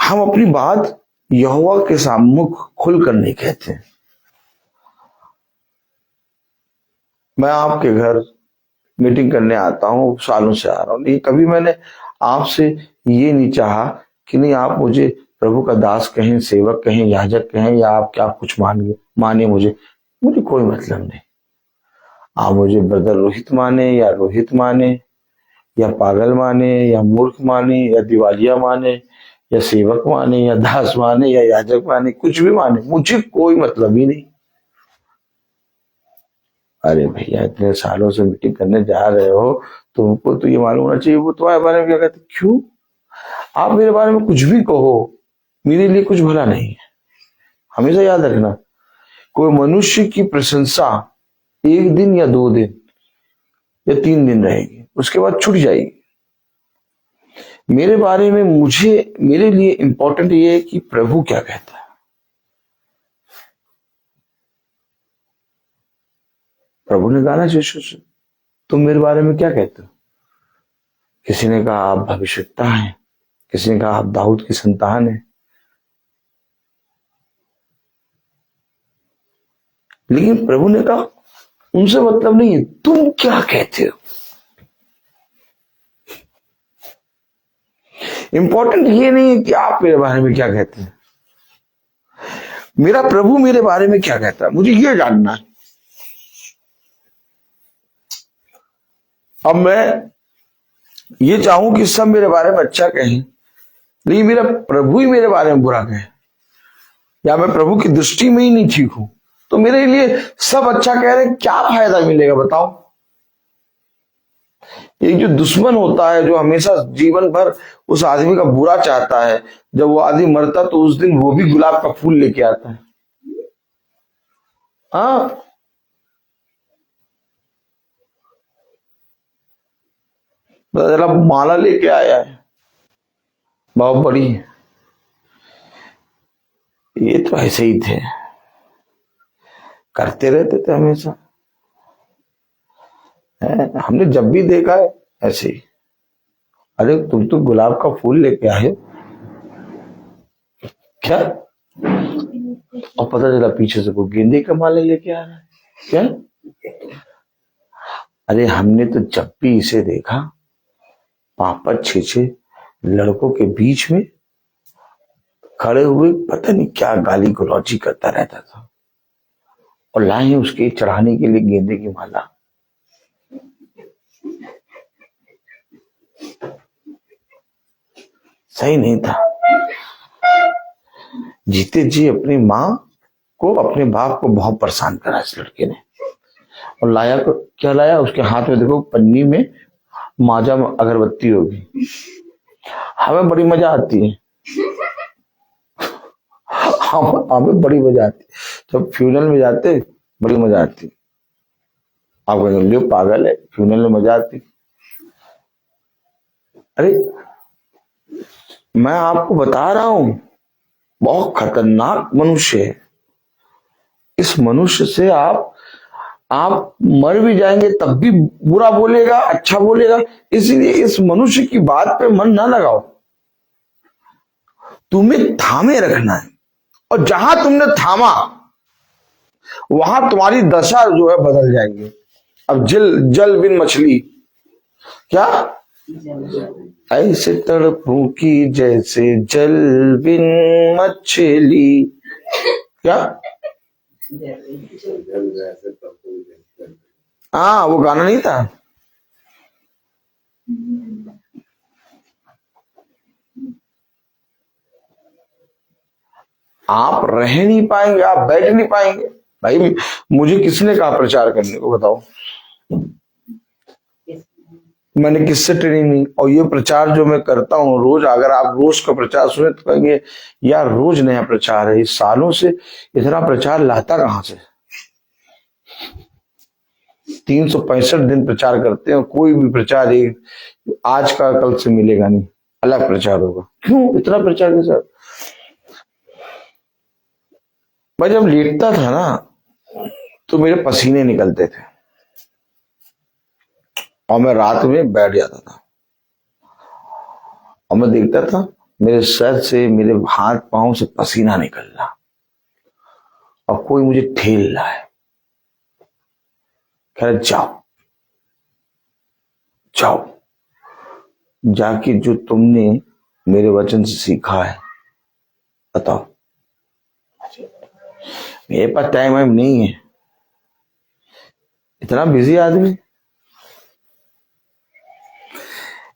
हम अपनी बात यहोवा के सम्मुख खुलकर नहीं कहते। मैं आपके घर मीटिंग करने आता हूं, सालों से आ रहा हूं, लेकिन कभी मैंने आपसे ये नहीं चाहा कि नहीं आप मुझे प्रभु का दास कहें, सेवक कहें, याजक कहें, या आप क्या कुछ माने मुझे कोई मतलब नहीं। आप मुझे ब्रदर रोहित माने या रोहित माने, या पागल माने या मूर्ख माने या दिवालिया माने या सेवक माने या दास माने या याजक माने, कुछ भी माने, मुझे कोई मतलब ही नहीं। अरे भैया इतने सालों से मीटिंग करने जा रहे हो, तुमको तो ये मालूम होना चाहिए वो तुम्हारे बारे में क्या कहते। क्यों? आप मेरे बारे में कुछ भी कहो, मेरे लिए कुछ भला नहीं है। हमेशा याद रखना, कोई मनुष्य की प्रशंसा 1 दिन या 2 दिन या 3 दिन रहेगी, उसके बाद छूट जाएगी। मेरे बारे में मेरे लिए इंपॉर्टेंट ये है कि प्रभु क्या कहता है। प्रभु ने कहा ना यीशु से, तुम मेरे बारे में क्या कहते हो? किसी ने कहा आप भविष्यवक्ता हैं, किसी ने कहा आप दाऊद की संतान हैं। लेकिन प्रभु ने कहा उनसे मतलब नहीं है, तुम क्या कहते हो। इंपॉर्टेंट ये नहीं है कि आप मेरे बारे में क्या कहते हैं, मेरा प्रभु मेरे बारे में क्या कहता है, मुझे ये जानना है। अब मैं ये चाहूं कि सब मेरे बारे में अच्छा कहें, लेकिन मेरा प्रभु ही मेरे बारे में बुरा कहे, या मैं प्रभु की दृष्टि में ही नहीं ठीक हूं, तो मेरे लिए सब अच्छा कह रहे, क्या फायदा मिलेगा बताओ। एक जो दुश्मन होता है, जो हमेशा जीवन भर उस आदमी का बुरा चाहता है, जब वो आदमी मरता तो उस दिन वो भी गुलाब का फूल लेके आता है। हाँ, जरा माला लेके आया है बहुत बड़ी, ये तो ऐसे ही थे, करते रहते थे हमेशा। हमने जब भी देखा है ऐसे ही, अरे तुम तो गुलाब का फूल लेके आए हो क्या? और पता चला पीछे से वो गेंदे का माला लेके आ रहा है क्या? अरे हमने तो जब भी इसे देखा 5-5, 6-6 लड़कों के बीच में खड़े हुए पता नहीं क्या गाली गलौजी करता रहता था, और लाए उसके चढ़ाने के लिए गेंदे की माला। सही नहीं था। जीते जी अपनी माँ को, अपने बाप को बहुत परेशान करा इस लड़के ने, और लाया को क्या लाया, उसके हाथ में देखो पन्नी में माजा अगरबत्ती होगी। हमें बड़ी मजा आती है, हमें बड़ी मजा आती है जब फ्यूनल में जाते, बड़ी मजा आती। आप कहेंगे पागल है, फ्यूनल में मजा आती। अरे मैं आपको बता रहा हूं, बहुत खतरनाक मनुष्य है। इस मनुष्य से आप मर भी जाएंगे तब भी बुरा बोलेगा, अच्छा बोलेगा। इसलिए इस मनुष्य की बात पे मन ना लगाओ, तुम्हें थामे रखना है, और जहां तुमने थामा वहां तुम्हारी दशा जो है बदल जाएगी। अब जल बिन मछली, क्या ऐसे तड़पूं की जैसे जल बिन मछली, क्या? हाँ, वो गाना नहीं था? आप रह नहीं पाएंगे, आप बैठ नहीं पाएंगे। भाई मुझे किसने कहा प्रचार करने को, बताओ? मैंने किससे ट्रेनिंग ली? और ये प्रचार जो मैं करता हूँ रोज, अगर आप रोज का प्रचार सुने तो कहेंगे यार रोज नया प्रचार है, इस सालों से इतना प्रचार लाता कहां से? 365 दिन प्रचार करते हैं, कोई भी प्रचार एक आज का कल से मिलेगा नहीं, अलग प्रचार होगा। क्यों इतना प्रचार के साथ? भाई जब लेटता था ना तो मेरे पसीने निकलते थे और मैं रात में बैठ जाता था और मैं देखता था मेरे सर से, मेरे हाथ पांव से पसीना निकल रहा और कोई मुझे ठेल रहा है, कह रहा जाओ जाओ, जाके जो तुमने मेरे वचन से सीखा है बताओ। मेरे पास टाइम नहीं है, इतना बिजी आदमी,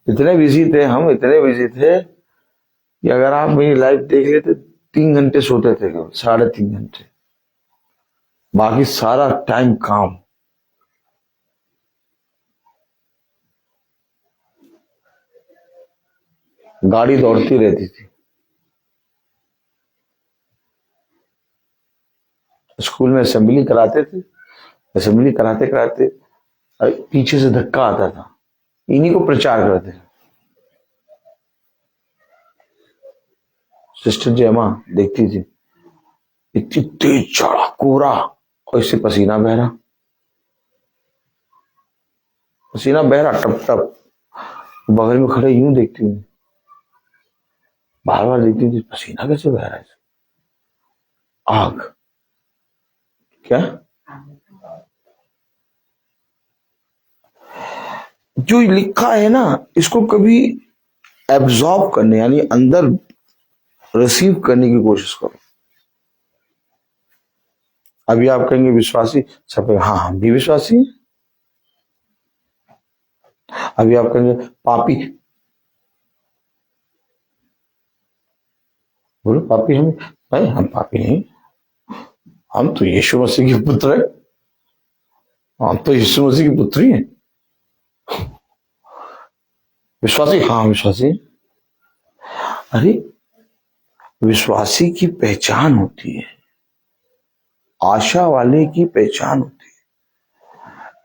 इतने बिजी थे हम, इतने बिजी थे कि अगर आप मेरी लाइफ देख लेते 3 घंटे सोते थे, 3.5 घंटे, बाकी सारा टाइम काम। गाड़ी दौड़ती रहती थी। स्कूल में असेंबली कराते थे, असेंबली कराते कराते पीछे से धक्का आता था, इन्हीं को प्रचार करते। सिस्टर जयमा देखती थी, इतनी तेज चढ़ा कोहरा और इससे पसीना बह रहा, पसीना बह रहा टप टप, बगल में खड़े यूं देखती हुई, बार बार देखती थी पसीना कैसे बह रहा है। आग, क्या? जो लिखा है ना इसको कभी एब्जॉर्ब करने यानी अंदर रिसीव करने की कोशिश करो। अभी आप कहेंगे विश्वासी, सब हाँ हम भी विश्वासी हैं। अभी आप कहेंगे पापी, बोलो पापी हम? भाई हम पापी नहीं, हम तो यीशु मसीह के पुत्र हैं, हम तो यीशु मसीह की पुत्री हैं। विश्वासी, हाँ विश्वासी। अरे विश्वासी की पहचान होती है, आशा वाले की पहचान होती है।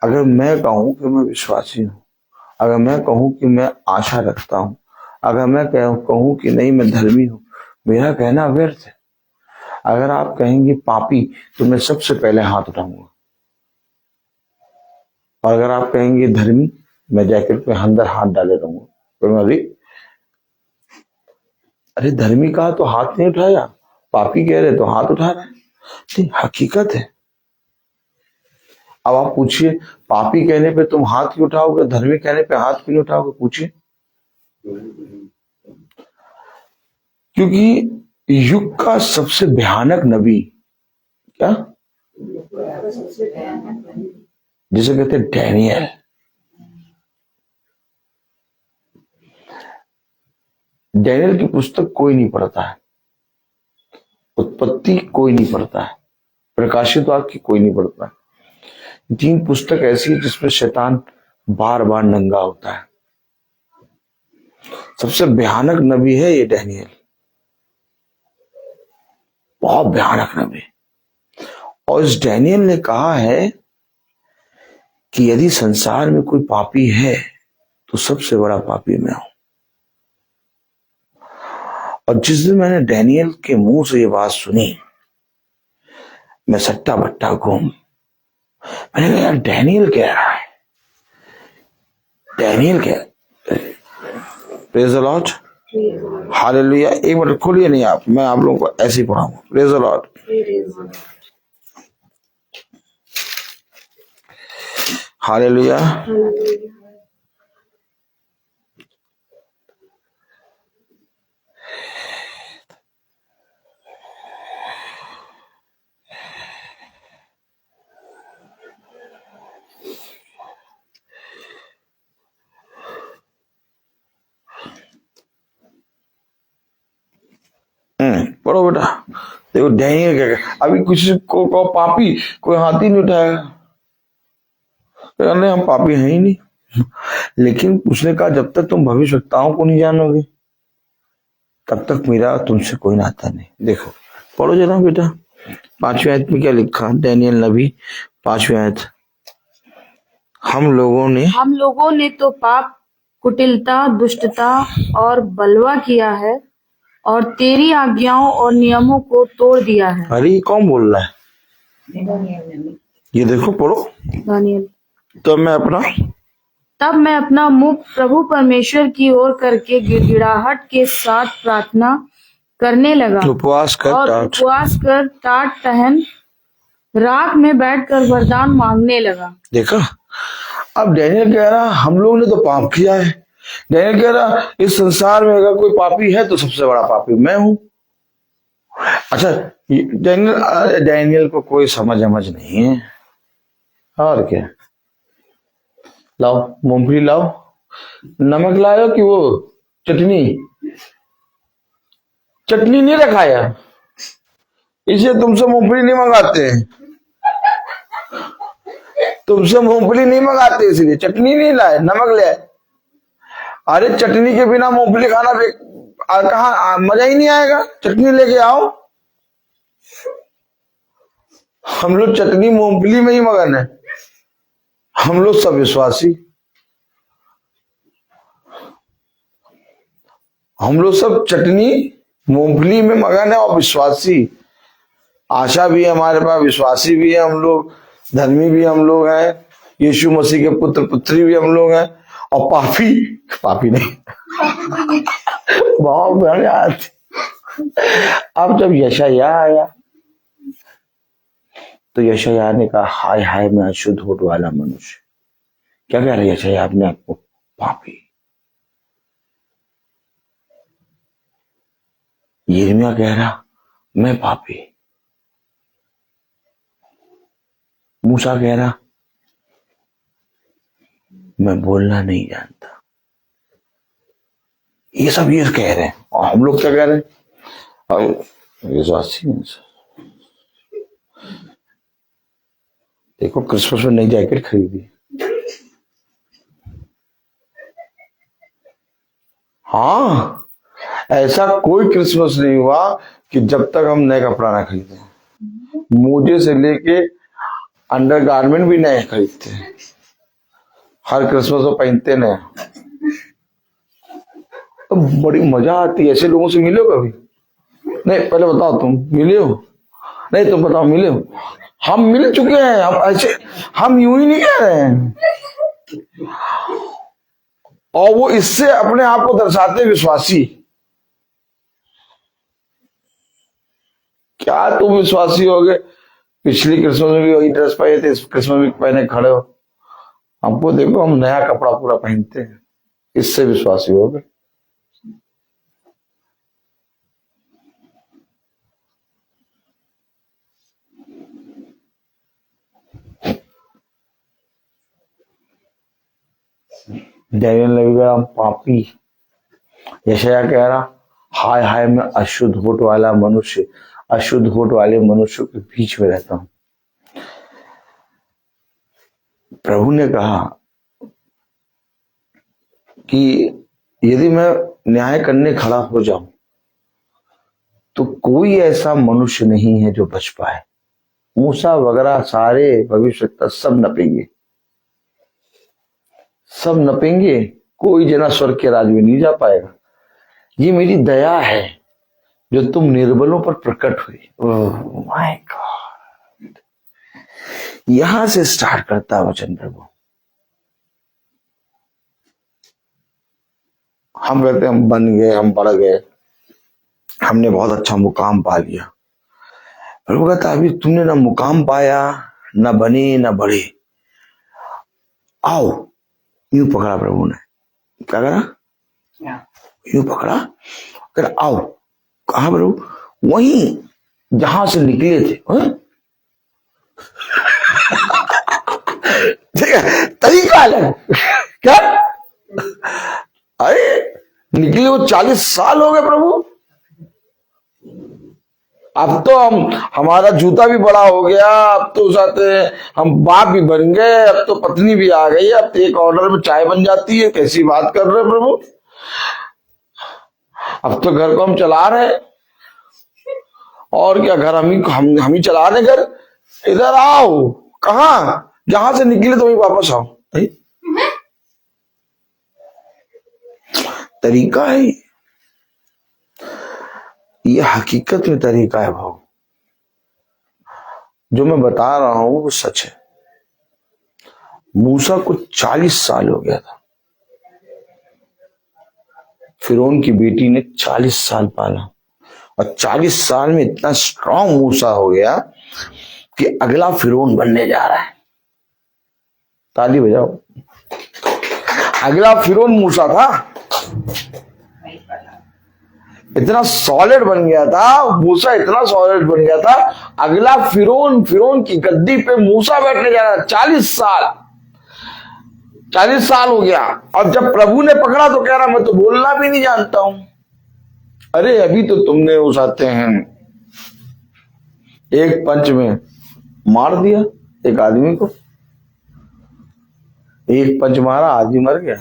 अगर मैं कहूं कि मैं विश्वासी हूं, अगर मैं कहूं कि मैं आशा रखता हूं, अगर मैं कहूं कि नहीं मैं धर्मी हूं, मेरा कहना व्यर्थ है। अगर आप कहेंगे पापी तो मैं सबसे पहले हाथ उठाऊंगा, और अगर आप कहेंगे धर्मी, मैं जैकेट पे अंदर हाथ डाले रहूंगा। अरे धर्मी कहा तो हाथ नहीं उठाया, पापी कह रहे तो हाथ उठा रहे, नहीं हकीकत है। अब आप पूछिए पापी कहने पे तुम हाथ क्यों उठाओगे, धर्मी कहने पे हाथ क्यों नहीं उठाओगे? पूछिए। क्योंकि युग का सबसे भयानक नबी, क्या जिसे कहते हैं डैनियल, डैनियल की पुस्तक कोई नहीं पढ़ता है, उत्पत्ति कोई नहीं पढ़ता है, प्रकाशित वाक्य कोई नहीं पढ़ता है। 3 पुस्तक ऐसी है जिसमें शैतान बार बार नंगा होता है। सबसे भयानक नबी है ये डैनियल, बहुत भयानक नबी। और इस डैनियल ने कहा है कि यदि संसार में कोई पापी है तो सबसे बड़ा पापी मैं हूं। और जिस दिन मैंने डैनियल के मुंह से ये बात सुनी, मैं सट्टा बट्टा घूम, मैंने कहा यार डैनियल कह रहा है, डैनियल क्या? Praise the Lord, hallelujah. एक मिनट खोलिए नहीं आप, मैं आप लोगों को ऐसे ही पढ़ाऊंगा। Praise the Lord. हालेलुया। पढ़ो बेटा। देखो डैनियल क्या कहा, अभी कुछ को पापी कोई हाथ ही नहीं उठाएगा, नहीं हम पापी हैं ही नहीं। लेकिन उसने कहा जब तक तुम भविष्यवक्ताओं को नहीं जानोगे तब तक मेरा तुमसे कोई नाता नहीं। देखो पढ़ो जरा बेटा, 5वीं आयत में क्या लिखा, डैनियल नबी 5वीं आयत। हम लोगों ने तो पाप, कुटिलता, दुष्टता और बलवा किया है और तेरी आज्ञाओं और नियमों को तोड़ दिया है। अरे ये कौन बोल रहा है? ये देखो पढ़ो। दानियल, तब मैं अपना मुख प्रभु परमेश्वर की ओर करके गिड़गिड़ाहट के साथ प्रार्थना करने लगा, उपवास कर टाट टहन राख में बैठकर वरदान मांगने लगा। देखा, अब डैनियल कह रहा हम लोग ने तो पाप किया है। डैनियल कह रहा इस संसार में अगर कोई पापी है तो सबसे बड़ा पापी मैं हूं। अच्छा, डैनियल को कोई समझ नहीं है। और क्या, लाओ मूंगफली लाओ, नमक लाओ कि वो चटनी नहीं रखाया, इसलिए तुमसे मूंगफली नहीं मंगाते हैं, इसलिए चटनी नहीं लाए, नमक ले आए। अरे चटनी के बिना मूंगफली खाना कहा मजा ही नहीं आएगा, चटनी लेके आओ। हम लोग चटनी मूंगफली में ही मगन है, हम लोग सब विश्वासी, हम लोग सब चटनी मूंगफली में मगन है और विश्वासी। आशा भी है हमारे पास, विश्वासी भी है हम लोग, धर्मी भी हम लोग हैं, यीशु मसीह के पुत्र पुत्री भी हम लोग हैं, और पापी नहीं। बहुत बढ़िया। अब जब यशायाह आया तो यशायाह ने कहा हाय हाय मैं अशुद्ध होठ वाला मनुष्य। क्या कह रहे यशायाह अपने आपको? पापी। यिर्मयाह कह रहा मैं पापी। मूसा कह रहा मैं बोलना नहीं जानता। ये सब ये कह रहे हैं, और हम लोग क्या कह रहे हैं? देखो क्रिसमस में नई जैकेट खरीदी। हाँ, ऐसा कोई क्रिसमस नहीं हुआ कि जब तक हम नए कपड़ा ना खरीदे। मोजे से लेके अंडरगारमेंट भी नए खरीदते हैं, हर क्रिसमस को पहनते नए। तो बड़ी मजा आती है। ऐसे लोगों से मिले हो कभी? नहीं, पहले बताओ तुम मिले हो? नहीं तुम बताओ मिले हो? हम मिल चुके हैं। हम यूं ही नहीं कह रहे हैं, और वो इससे अपने आप को दर्शाते विश्वासी। क्या तुम विश्वासी हो गए? पिछली क्रिसमस में भी वही ड्रेस पहने थे, इस क्रिसमस में पहने खड़े हो। हमको देखो, हम नया कपड़ा पूरा पहनते हैं, इससे विश्वासी हो गए। डैनियल ने भी कहा पापी। यशायाह कह रहा हाय हाय मैं अशुद्ध होठ वाला मनुष्य, अशुद्ध होठ वाले मनुष्यों के बीच में रहता हूं। प्रभु ने कहा कि यदि मैं न्याय करने खड़ा हो जाऊं तो कोई ऐसा मनुष्य नहीं है जो बच पाए। मूसा वगैरह सारे भविष्यवक्ता सब नपेंगे, कोई जना स्वर्ग के राज में नहीं जा पाएगा। ये मेरी दया है जो तुम निर्बलों पर प्रकट हुई। ओह माय गॉड, यहां से स्टार्ट करता है वचन प्रभु। हम कहते हम बन गए, हम बढ़ गए, हमने बहुत अच्छा मुकाम पा लिया। प्रभु कहता अभी तुमने ना मुकाम पाया, ना बने, ना बढ़े। आओ। यूं पकड़ा प्रभु ने, क्या करा, यूं पकड़ा, कर आओ। कहा प्रभु? वहीं जहां से निकले थे। ठीक है, तरीका अलग। क्या? अरे निकले वो 40 साल हो गए प्रभु। अब तो हमारा जूता भी बड़ा हो गया, अब तो साथ हम बाप भी बन गए, अब तो पत्नी भी आ गई, अब तो एक ऑर्डर में चाय बन जाती है। कैसी बात कर रहे प्रभु? अब तो घर को हम चला रहे हैं, और क्या, घर हम ही चला रहे घर। इधर आओ। कहा? जहां से निकले तो वहीं वापस आओ। तरीका है ये, हकीकत में तरीका है भाव। जो मैं बता रहा हूं वो सच है। मूसा को 40 साल हो गया था, फिरौन की बेटी ने 40 साल पाला, और 40 साल में इतना स्ट्रांग मूसा हो गया कि अगला फिरौन बनने जा रहा है। ताली बजाओ। अगला फिरौन मूसा था, इतना सॉलिड बन गया था मूसा, इतना सॉलिड बन गया था। अगला फिरौन की गद्दी पे मूसा बैठने जा रहा है। 40 साल हो गया। और जब प्रभु ने पकड़ा तो कह रहा मैं तो बोलना भी नहीं जानता हूं। अरे अभी तो तुमने उस आते हैं एक पंच में मार दिया एक आदमी को, एक पंच मारा, आदमी मर गया।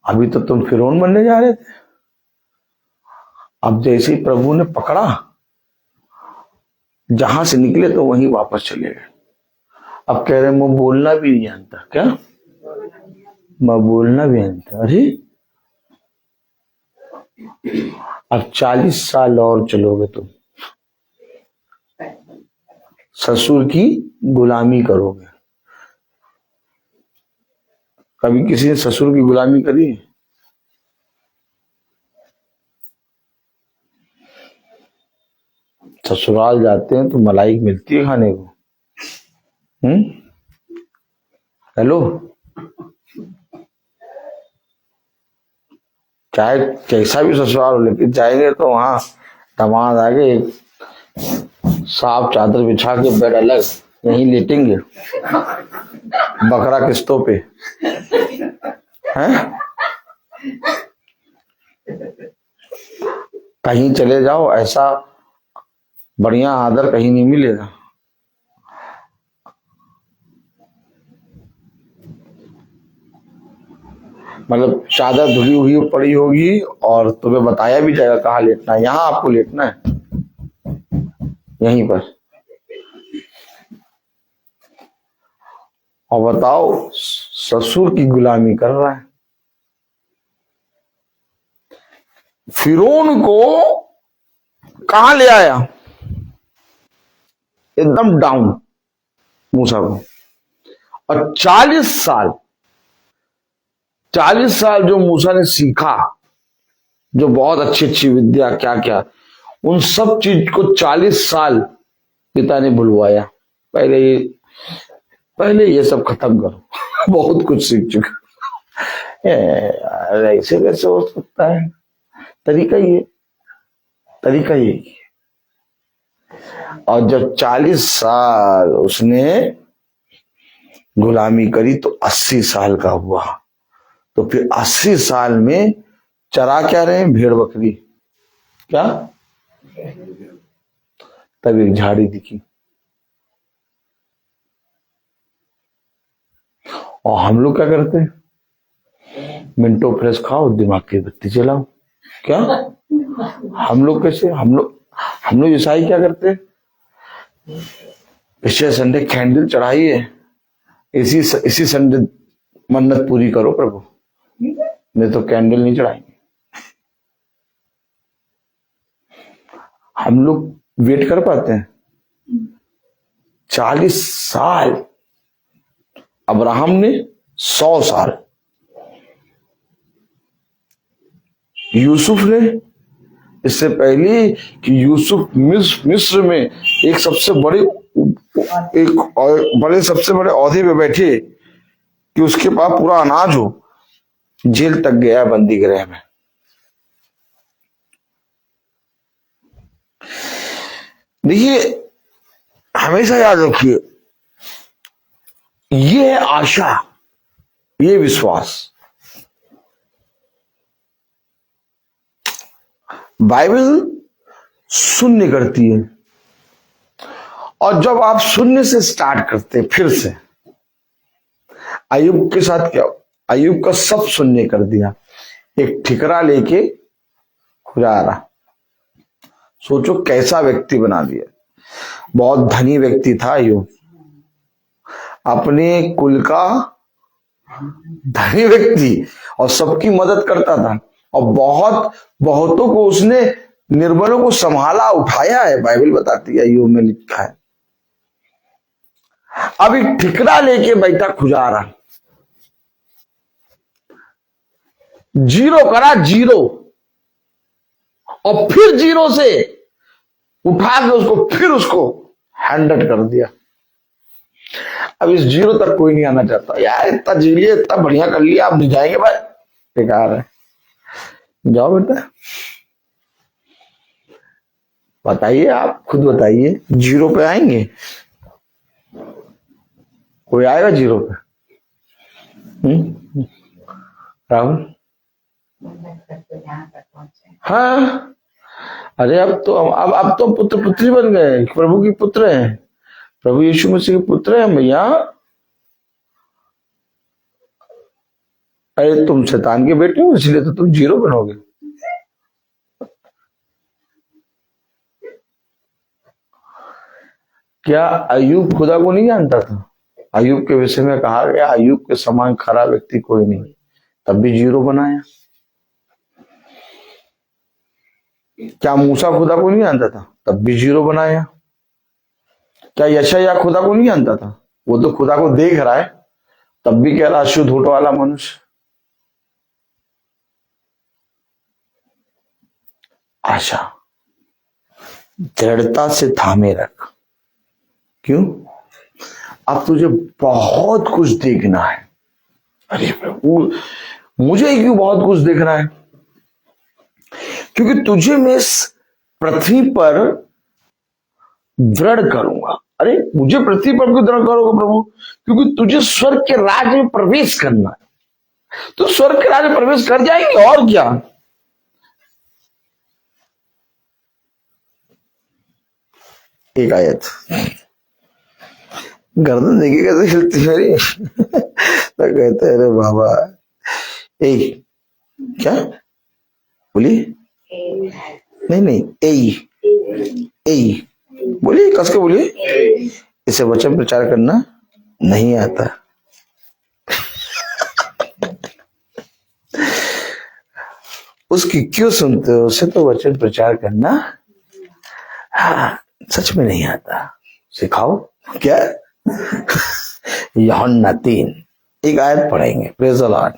अभी तो तुम फिरौन बनने जा रहे थे। अब जैसे ही प्रभु ने पकड़ा, जहां से निकले तो वहीं वापस चले गए। अब कह रहे मैं बोलना भी नहीं जानता। क्या? मैं बोलना भी नहीं जानता। अरे अब 40 साल और चलोगे तुम, ससुर की गुलामी करोगे। कभी किसी ने ससुर की गुलामी करी? ससुराल जाते हैं तो मलाई मिलती है खाने को। हेलो, चाहे कैसा भी ससुराल हो, लेकिन जाएंगे तो वहां दामाद आगे एक साफ चादर बिछा के बेड अलग, यहीं लेटेंगे बकरा किस्तों पे। हैं? कहीं चले जाओ, ऐसा बढ़िया आदर कहीं नहीं मिलेगा। मतलब चादर धुली हुई पड़ी होगी और तुम्हें बताया भी जाएगा कहाँ लेटना है। यहाँ आपको लेटना है, यहीं पर। और बताओ, ससुर की गुलामी कर रहा है। फिरौन को कहां ले आया? एकदम डाउन मूसा को। और 40 साल जो मूसा ने सीखा, जो बहुत अच्छी अच्छी विद्या क्या क्या, उन सब चीज को 40 साल पिता ने बुलवाया। पहले ये सब खत्म करो। बहुत कुछ सीख चुका। ऐसे कैसे हो सकता है? तरीका ये। और जब 40 साल उसने गुलामी करी तो 80 साल का हुआ। तो फिर 80 साल में चरा क्या रहे? भेड़ बकरी। क्या? तब एक झाड़ी दिखी। और हम लोग क्या करते हैं? मिंटो फ्रेश खाओ, दिमाग की बत्ती जलाओ। क्या? हम लोग कैसे? हम लोग ईसाई क्या करते हैं? पिछले संडे कैंडल चढ़ाई है, इसी संडे मन्नत पूरी करो प्रभु, नहीं तो कैंडल नहीं चढ़ाएंगे। हम लोग वेट कर पाते हैं? 40 साल, अब्राहम ने 100 साल, यूसुफ ने, इससे पहले कि यूसुफ मिस्र में एक सबसे बड़े एक और बड़े सबसे बड़े औहदे पे बैठे कि उसके पास पूरा अनाज हो, जेल तक गया बंदी गृह में। देखिए, हमेशा याद रखिए, ये है आशा, ये विश्वास। बाइबल शून्य करती है, और जब आप शून्य से स्टार्ट करते हैं, फिर से अय्यूब के साथ क्या, अय्यूब का सब शून्य कर दिया, एक ठिकरा लेके खुदा रहा। सोचो कैसा व्यक्ति बना दिया। बहुत धनी व्यक्ति था अय्यूब, अपने कुल का धनी व्यक्ति, और सबकी मदद करता था, और बहुतों को उसने, निर्बलों को संभाला, उठाया है, बाइबल बताती है, अय्यूब में लिखा है। अब एक ठिकरा लेके बैठा खुजारा, जीरो करा, जीरो, और फिर जीरो से उठा के उसको फिर उसको 100 कर दिया। अब इस जीरो तक कोई नहीं आना चाहता, यार इतना जी लिया, इतना बढ़िया कर लिया, आप नहीं जाएंगे भाई, बेकार है, जाओ बेटा। बताइए, आप खुद बताइए, जीरो पे आएंगे? कोई आएगा जीरो पे? राहुल? हाँ, अरे अब तो पुत्र पुत्री बन गए, प्रभु की पुत्र हैं, प्रभु यीशु मसीह के पुत्र हैं भैया। अरे तुम शैतान के बेटे हो, इसलिए तो तुम जीरो बनोगे। क्या अय्यूब खुदा को नहीं जानता था? अय्यूब के विषय में कहा गया, अय्यूब के समान खरा व्यक्ति कोई नहीं, तब भी जीरो बनाया। क्या मूसा खुदा को नहीं जानता था? तब भी जीरो बनाया। क्या यशायाह खुदा को नहीं जानता था? वो तो खुदा को देख रहा है, तब भी कह रहा शुद्ध होठ वाला मनुष्य। आशा दृढ़ता से थामे रख। क्यों? अब तुझे बहुत कुछ देखना है। अरे प्रभु, मुझे क्यों बहुत कुछ देखना है? क्योंकि तुझे मैं इस पृथ्वी पर दृढ़ करूंगा। अरे मुझे पृथ्वी पर क्यों दृढ़ करोगे प्रभु? क्योंकि तुझे स्वर्ग के राज्य में प्रवेश करना है। तो स्वर्ग के राज्य में प्रवेश कर जाएंगे, और क्या। एक आयत, गर्दन देखिए कैसे हिलती मेरी। तो कहते हैं, अरे बाबा, ए क्या बोलिए? नहीं, ए बोलिए, कस के बोलिए। इसे वचन प्रचार करना नहीं आता। उसकी क्यों सुनते हो? उसे तो वचन प्रचार करना, हाँ, सच में नहीं आता। सिखाओ। क्या? यूहन्ना 3 एक आयत पढ़ेंगे। Praise the Lord.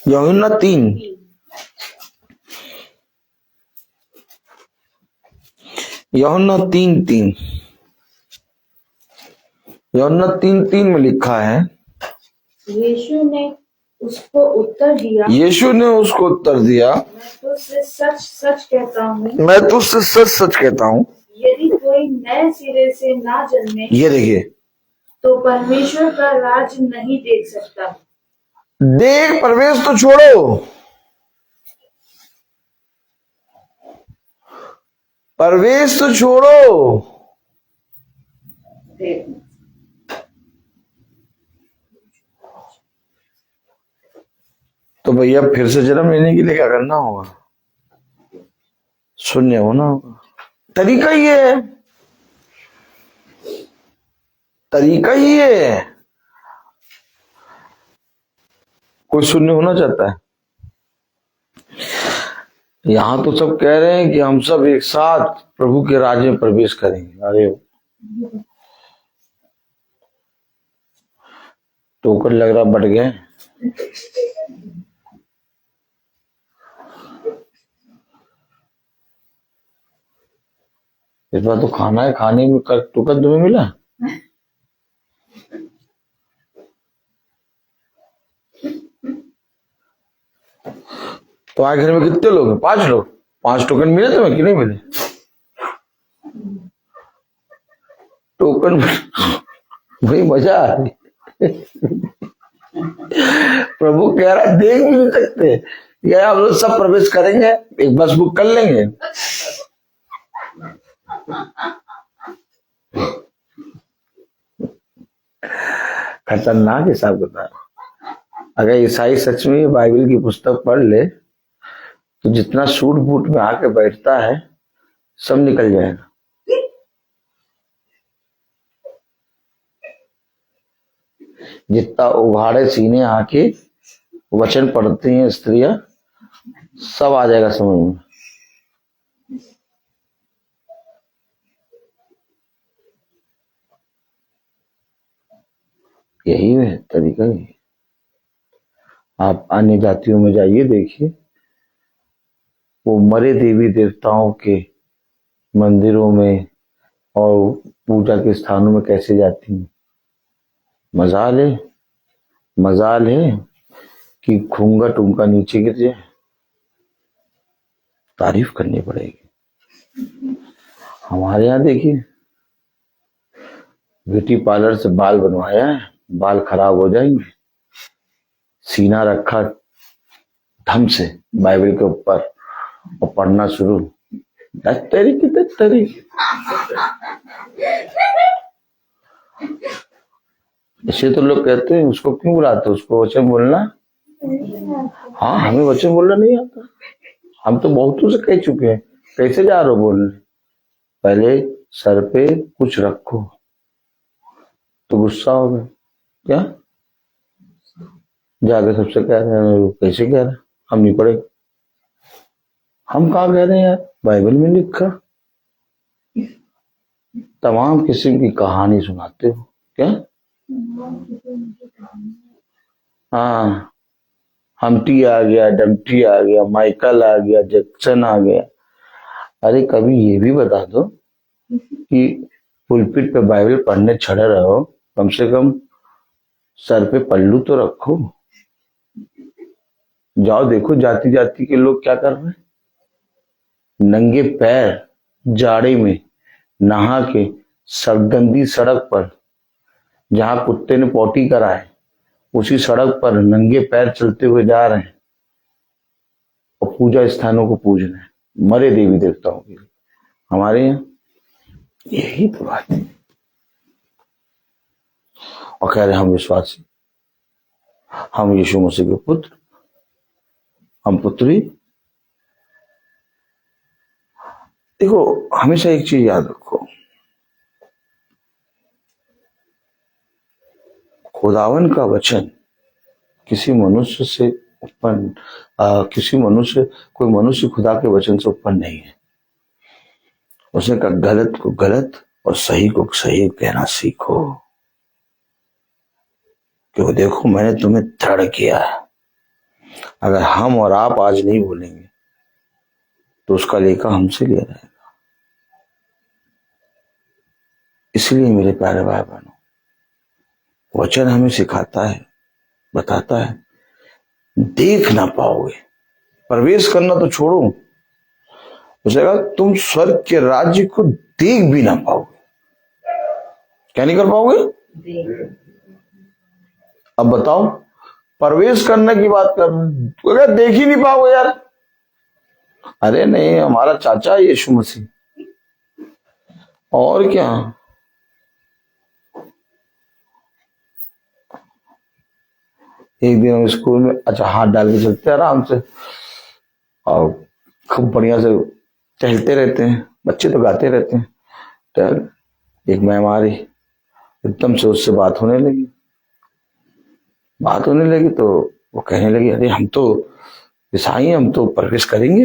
यूहन्ना 3 यूहन्ना 3:3 यूहन्ना 3:3 में लिखा है, यीशु ने उसको उत्तर दिया, मैं तुझसे सच सच कहता हूँ, यदि कोई नए सिरे से ना जन्मे, ये देखिए, तो परमेश्वर का राज नहीं देख सकता। देख, प्रवेश तो छोड़ो, प्रवेश तो छोड़ो, तो भैया फिर से जन्म लेने के लिए क्या करना होगा? शून्य होना होगा। तरीका ही है, तरीका ही है। कोई शून्य होना चाहता है? यहां तो सब कह रहे हैं कि हम सब एक साथ प्रभु के राज्य में प्रवेश करेंगे। अरे टोकन लग रहा बढ़ गए। इस बार तो खाना है, खाने में टोकन तुम्हें मिला? तो आज घर में कितने लोग हैं? 5 लोग। 5 टोकन मिले तुम्हें कि नहीं मिले? टोकन वही मजा आ रही। प्रभु कह रहा देख भी नहीं सकते, ये हम लोग सब प्रवेश करेंगे, एक बस बुक कर लेंगे। खतरनाक हिसाब किताब। अगर ईसाई सच में बाइबल की पुस्तक पढ़ ले तो जितना सूट बूट में आके बैठता है सब निकल जाएगा। जितना उघाड़े सीने आके वचन पढ़ती हैं स्त्रियां, सब आ जाएगा समझ में। यही है तरीका ही। आप अन्य जातियों में जाइए, देखिए वो मरे देवी देवताओं के मंदिरों में और पूजा के स्थानों में कैसे जाती हैं। मजाल है कि घूंघट उनका नीचे गिर जाए, तारीफ करनी पड़ेगी। हमारे यहाँ देखिए, ब्यूटी पार्लर से बाल बनवाया है, बाल खराब हो जाएंगे, सीना रखा ढंग से बाइबल के ऊपर और पढ़ना शुरू, दत्तरी की दत्तरी। इसे तो लोग कहते हैं उसको क्यों बुलाते, उसको वचन बोलना। हाँ, हमें वचन बोलना नहीं आता। हम तो बहुतों से कह चुके हैं, कैसे जा रहे हो बोलने? पहले सर पे कुछ रखो तो गुस्सा हो गया क्या? जाके सबसे कह रहे हैं, कैसे कह रहे? हम नहीं पढ़े। हम कहाँ कह रहे हैं यार, बाइबल में लिखा। तमाम किस्म की कहानी सुनाते हो क्या? हाँ, हमटी आ गया, डमटी आ गया, माइकल आ गया, जैक्सन आ गया। अरे कभी ये भी बता दो कि पुलपिट पे बाइबल पढ़ने चढ़े रहो, कम से कम सर पे पल्लू तो रखो। जाओ देखो जाति जाति के लोग क्या कर रहे हैं, नंगे पैर जाड़े में नहा के गंदी सड़क पर, जहां कुत्ते ने पोटी करा है उसी सड़क पर नंगे पैर चलते हुए जा रहे हैं और पूजा स्थानों को पूज रहे हैं, मरे देवी देवताओं के लिए। हमारे यहाँ यही तो बात है। और कह रहे हम विश्वासी, हम यीशु मसीह के पुत्र, हम पुत्री। देखो हमेशा एक चीज याद रखो, खुदावन का वचन किसी मनुष्य से उत्पन्न, कोई मनुष्य खुदा के वचन से उत्पन्न नहीं है। उसने कहा गलत को गलत और सही को सही कहना सीखो, क्योंकि देखो मैंने तुम्हें दृढ़ किया है। अगर हम और आप आज नहीं बोलेंगे तो उसका लेखा हमसे लिया जाएगा। इसलिए मेरे प्यारे भाई बहनों, वचन हमें सिखाता है, बताता है। देख ना पाओगे, प्रवेश करना तो छोड़ो, उसे कहा तुम स्वर्ग के राज्य को देख भी ना पाओगे। क्या नहीं कर पाओगे? अब बताओ, प्रवेश करने की बात कर रहे, तो देख ही नहीं पाओगे यार। अरे नहीं, हमारा चाचा यीशु मसीह, और क्या। एक दिन हम स्कूल में अच्छा हाथ डाल के चलते आराम से और खूब बढ़िया से टहलते रहते हैं, बच्चे तो गाते रहते हैं। टहल, एक मैम आ रही, एकदम से उससे बात होने लगी तो वो कहने लगी, अरे हम तो ईसाई हैं, हम तो प्रवेश करेंगे।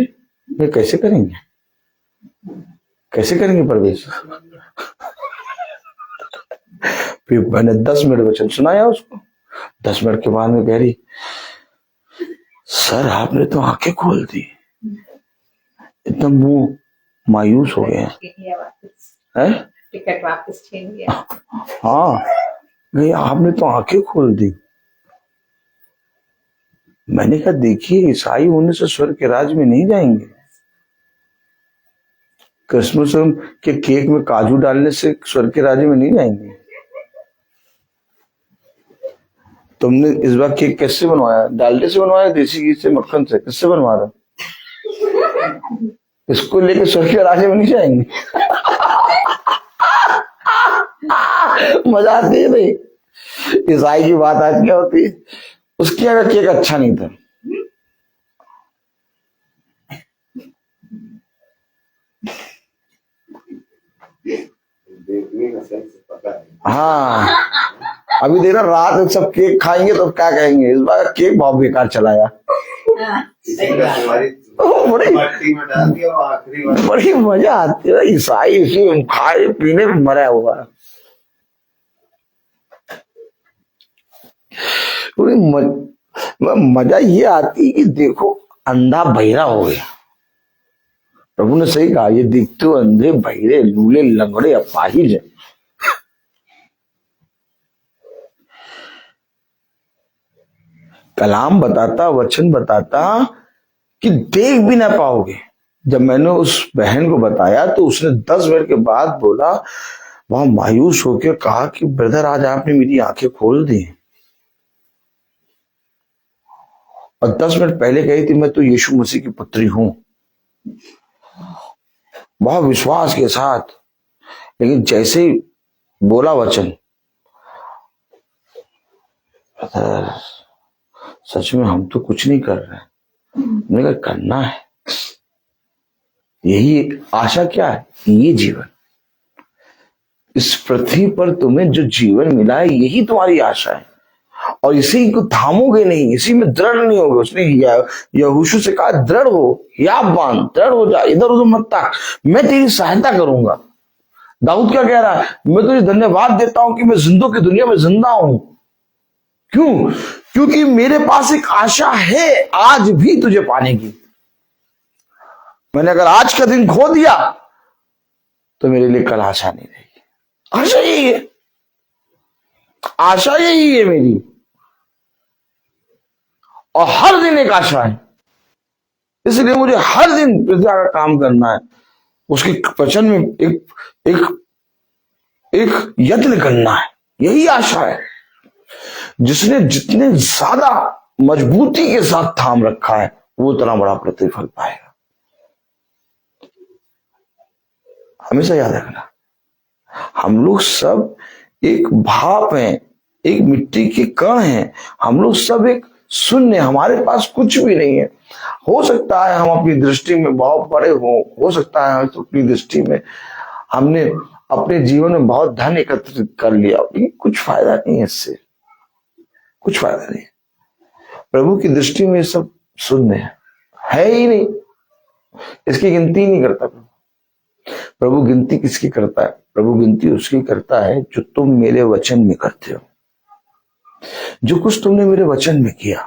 ये कैसे करेंगे, कैसे करेंगे प्रवेश? फिर मैंने 10 मिनट वचन सुनाया उसको। 10 मिनट के बाद में कह रही, सर आपने तो आंखें खोल दी। एकदम वो मायूस हो गया है। टिकट वापस छीन लिया। हाँ, नहीं आपने तो आंखें खोल दी। मैंने कहा, देखिए ईसाई होने से स्वर्ग के राज्य में नहीं जाएंगे। क्रिसमस के केक में काजू डालने से स्वर्ग के राज्य में नहीं जाएंगे। तुमने इस बार केक कैसे बनवाया? डालडे से बनवाया, देसी घी से, मक्खन से? किससे बनवा रहा? इसको लेके स्वर्ग के राज्य में नहीं जाएंगे। मजा आती है भाई। ईसाई की बात आज क्या होती है, उसके अगर केक अच्छा नहीं था, हाँ अभी देखना रात में सब केक खाएंगे तो क्या कहेंगे, इस बार केक बहुत बेकार चलाया। बड़ी मजा आती है। ईसाई इसी खाए पीने में मरा हुआ है। मजा ये आती कि देखो अंधा बहिरा हो गया। प्रभु ने सही कहा, ये दिखते अंधे बहिरे लूले लंगड़े अपाहिज है। कलाम बताता, वचन बताता कि देख भी ना पाओगे। जब मैंने उस बहन को बताया तो उसने 10 मिनट के बाद बोला, वहां मायूस होकर कहा कि ब्रदर आज आपने मेरी आंखें खोल दी। और 10 मिनट पहले कही थी मैं तो यीशु मसीह की पुत्री हूं, बहुत विश्वास के साथ। लेकिन जैसे ही बोला वचन, सच में हम तो कुछ नहीं कर रहे, मैंने कहा करना है। यही आशा क्या है, ये जीवन, इस पृथ्वी पर तुम्हें जो जीवन मिला है यही तुम्हारी आशा है। और इसी को थामोगे नहीं, इसी में दृढ़ नहीं होगे। उसने यहोशू से कहा, दृढ़ हो, याद बांध, दृढ़ हो जा, इधर उधर मत ताक, मैं तेरी सहायता करूंगा। दाऊद क्या कह रहा है, मैं तुझे धन्यवाद देता हूं कि मैं जिंदों की दुनिया में जिंदा हूं। क्यों? क्योंकि मेरे पास एक आशा है आज भी तुझे पाने की। मैंने अगर आज का दिन खो दिया तो मेरे लिए कल आशा नहीं रहेगी। आशा यही है, आशा यही है मेरी। और हर दिन एक आशा है, इसलिए मुझे हर दिन प्रजा का काम करना है, उसके वचन में एक यत्न करना है। यही आशा है। जिसने जितने ज्यादा मजबूती के साथ थाम रखा है वो उतना बड़ा प्रतिफल पाएगा। हमेशा याद रखना, हम लोग सब एक भाप हैं, एक मिट्टी के कण हैं। हम लोग सब एक शून्य, हमारे पास कुछ भी नहीं है। हो सकता है हम अपनी दृष्टि में बहुत बड़े हो सकता है तो अपनी दृष्टि में हमने अपने जीवन में बहुत धन एकत्रित कर लिया, लेकिन कुछ फायदा नहीं है इससे, कुछ फायदा नहीं। प्रभु की दृष्टि में सब शून्य है ही नहीं, इसकी गिनती नहीं करता प्रभु। गिनती किसकी करता है? प्रभु गिनती उसकी करता है जो तुम मेरे वचन में करते हो। जो कुछ तुमने मेरे वचन में किया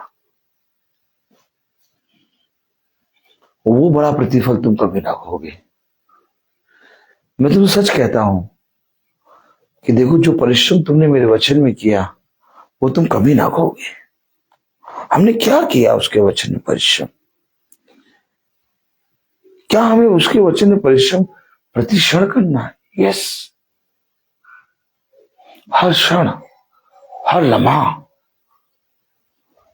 वो बड़ा प्रतिफल तुम कभी ना खोगे। मैं तुम्हें सच कहता हूं कि देखो जो परिश्रम तुमने मेरे वचन में किया वो तुम कभी ना खोगे। हमने क्या किया उसके वचन में परिश्रम? क्या हमें उसके वचन में परिश्रम प्रति क्षण करना है? यस, हर क्षण, हर लम्हा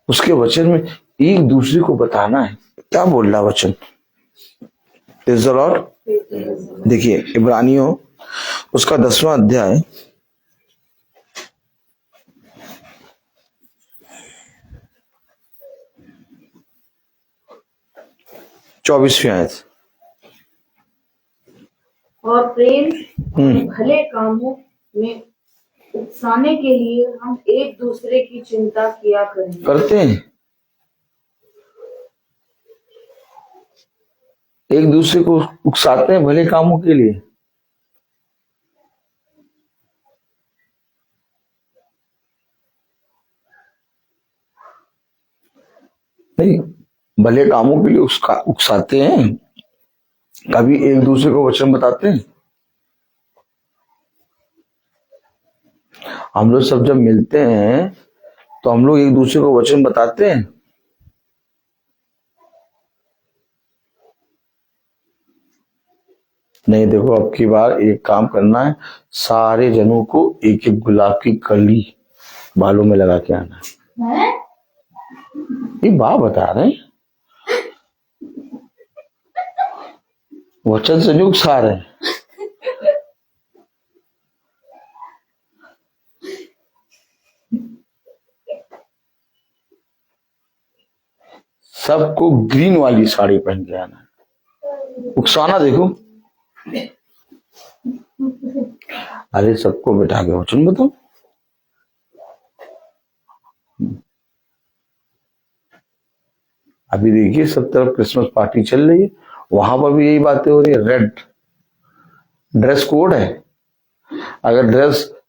उसके वचन में एक दूसरे को बताना है। क्या बोल रहा वचन? Praise the Lord. देखिए इब्रानियों उसका 10वां अध्याय 24वीं आयत। और प्रेम भले कामों में उकसाने के लिए हम एक दूसरे की चिंता किया करें। करते हैं, एक दूसरे को उकसाते हैं भले कामों के लिए। नहीं, भले कामों के लिए उकसाते हैं, कभी एक दूसरे को वचन बताते हैं। हम लोग सब जब मिलते हैं तो हम लोग एक दूसरे को वचन बताते हैं। नहीं, देखो अब की बार एक काम करना है, सारे जनों को एक एक गुलाब की कली बालों में लगा के आना है। ये बात बता रहे हैं, वचन संयुक्त सार है। सबको ग्रीन वाली साड़ी पहन के आना है, उकसाना देखो। अरे सबको बैठा के वचन बताओ। अभी देखिए सब तरफ क्रिसमस पार्टी चल रही है, वहां पर भी यही बातें हो रही है। रेड ड्रेस कोड है, अगर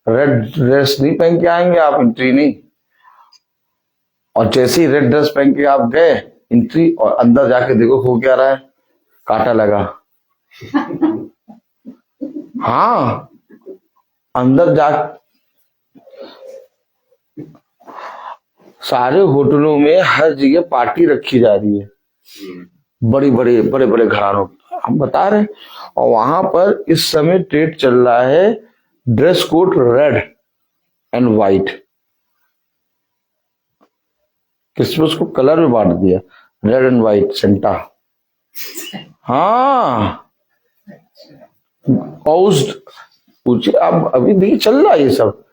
रेड ड्रेस नहीं पहन के आएंगे आप, एंट्री नहीं। और जैसे ही रेड ड्रेस पहन के आप गए, एंट्री। और अंदर जाके देखो हो क्या रहा है, कांटा लगा। हाँ, अंदर जा, सारे होटलों में हर जगह पार्टी रखी जा रही है, बड़े बड़े घरानों की, हम बता रहे हैं। और वहां पर इस समय ट्रेड चल रहा है, dress code red and white. Christmas को कलर में बांट दिया, रेड एंड व्हाइट सेंटा। हाँ, और उस पूछिए, अब अभी देखिए चल रहा है ये सब।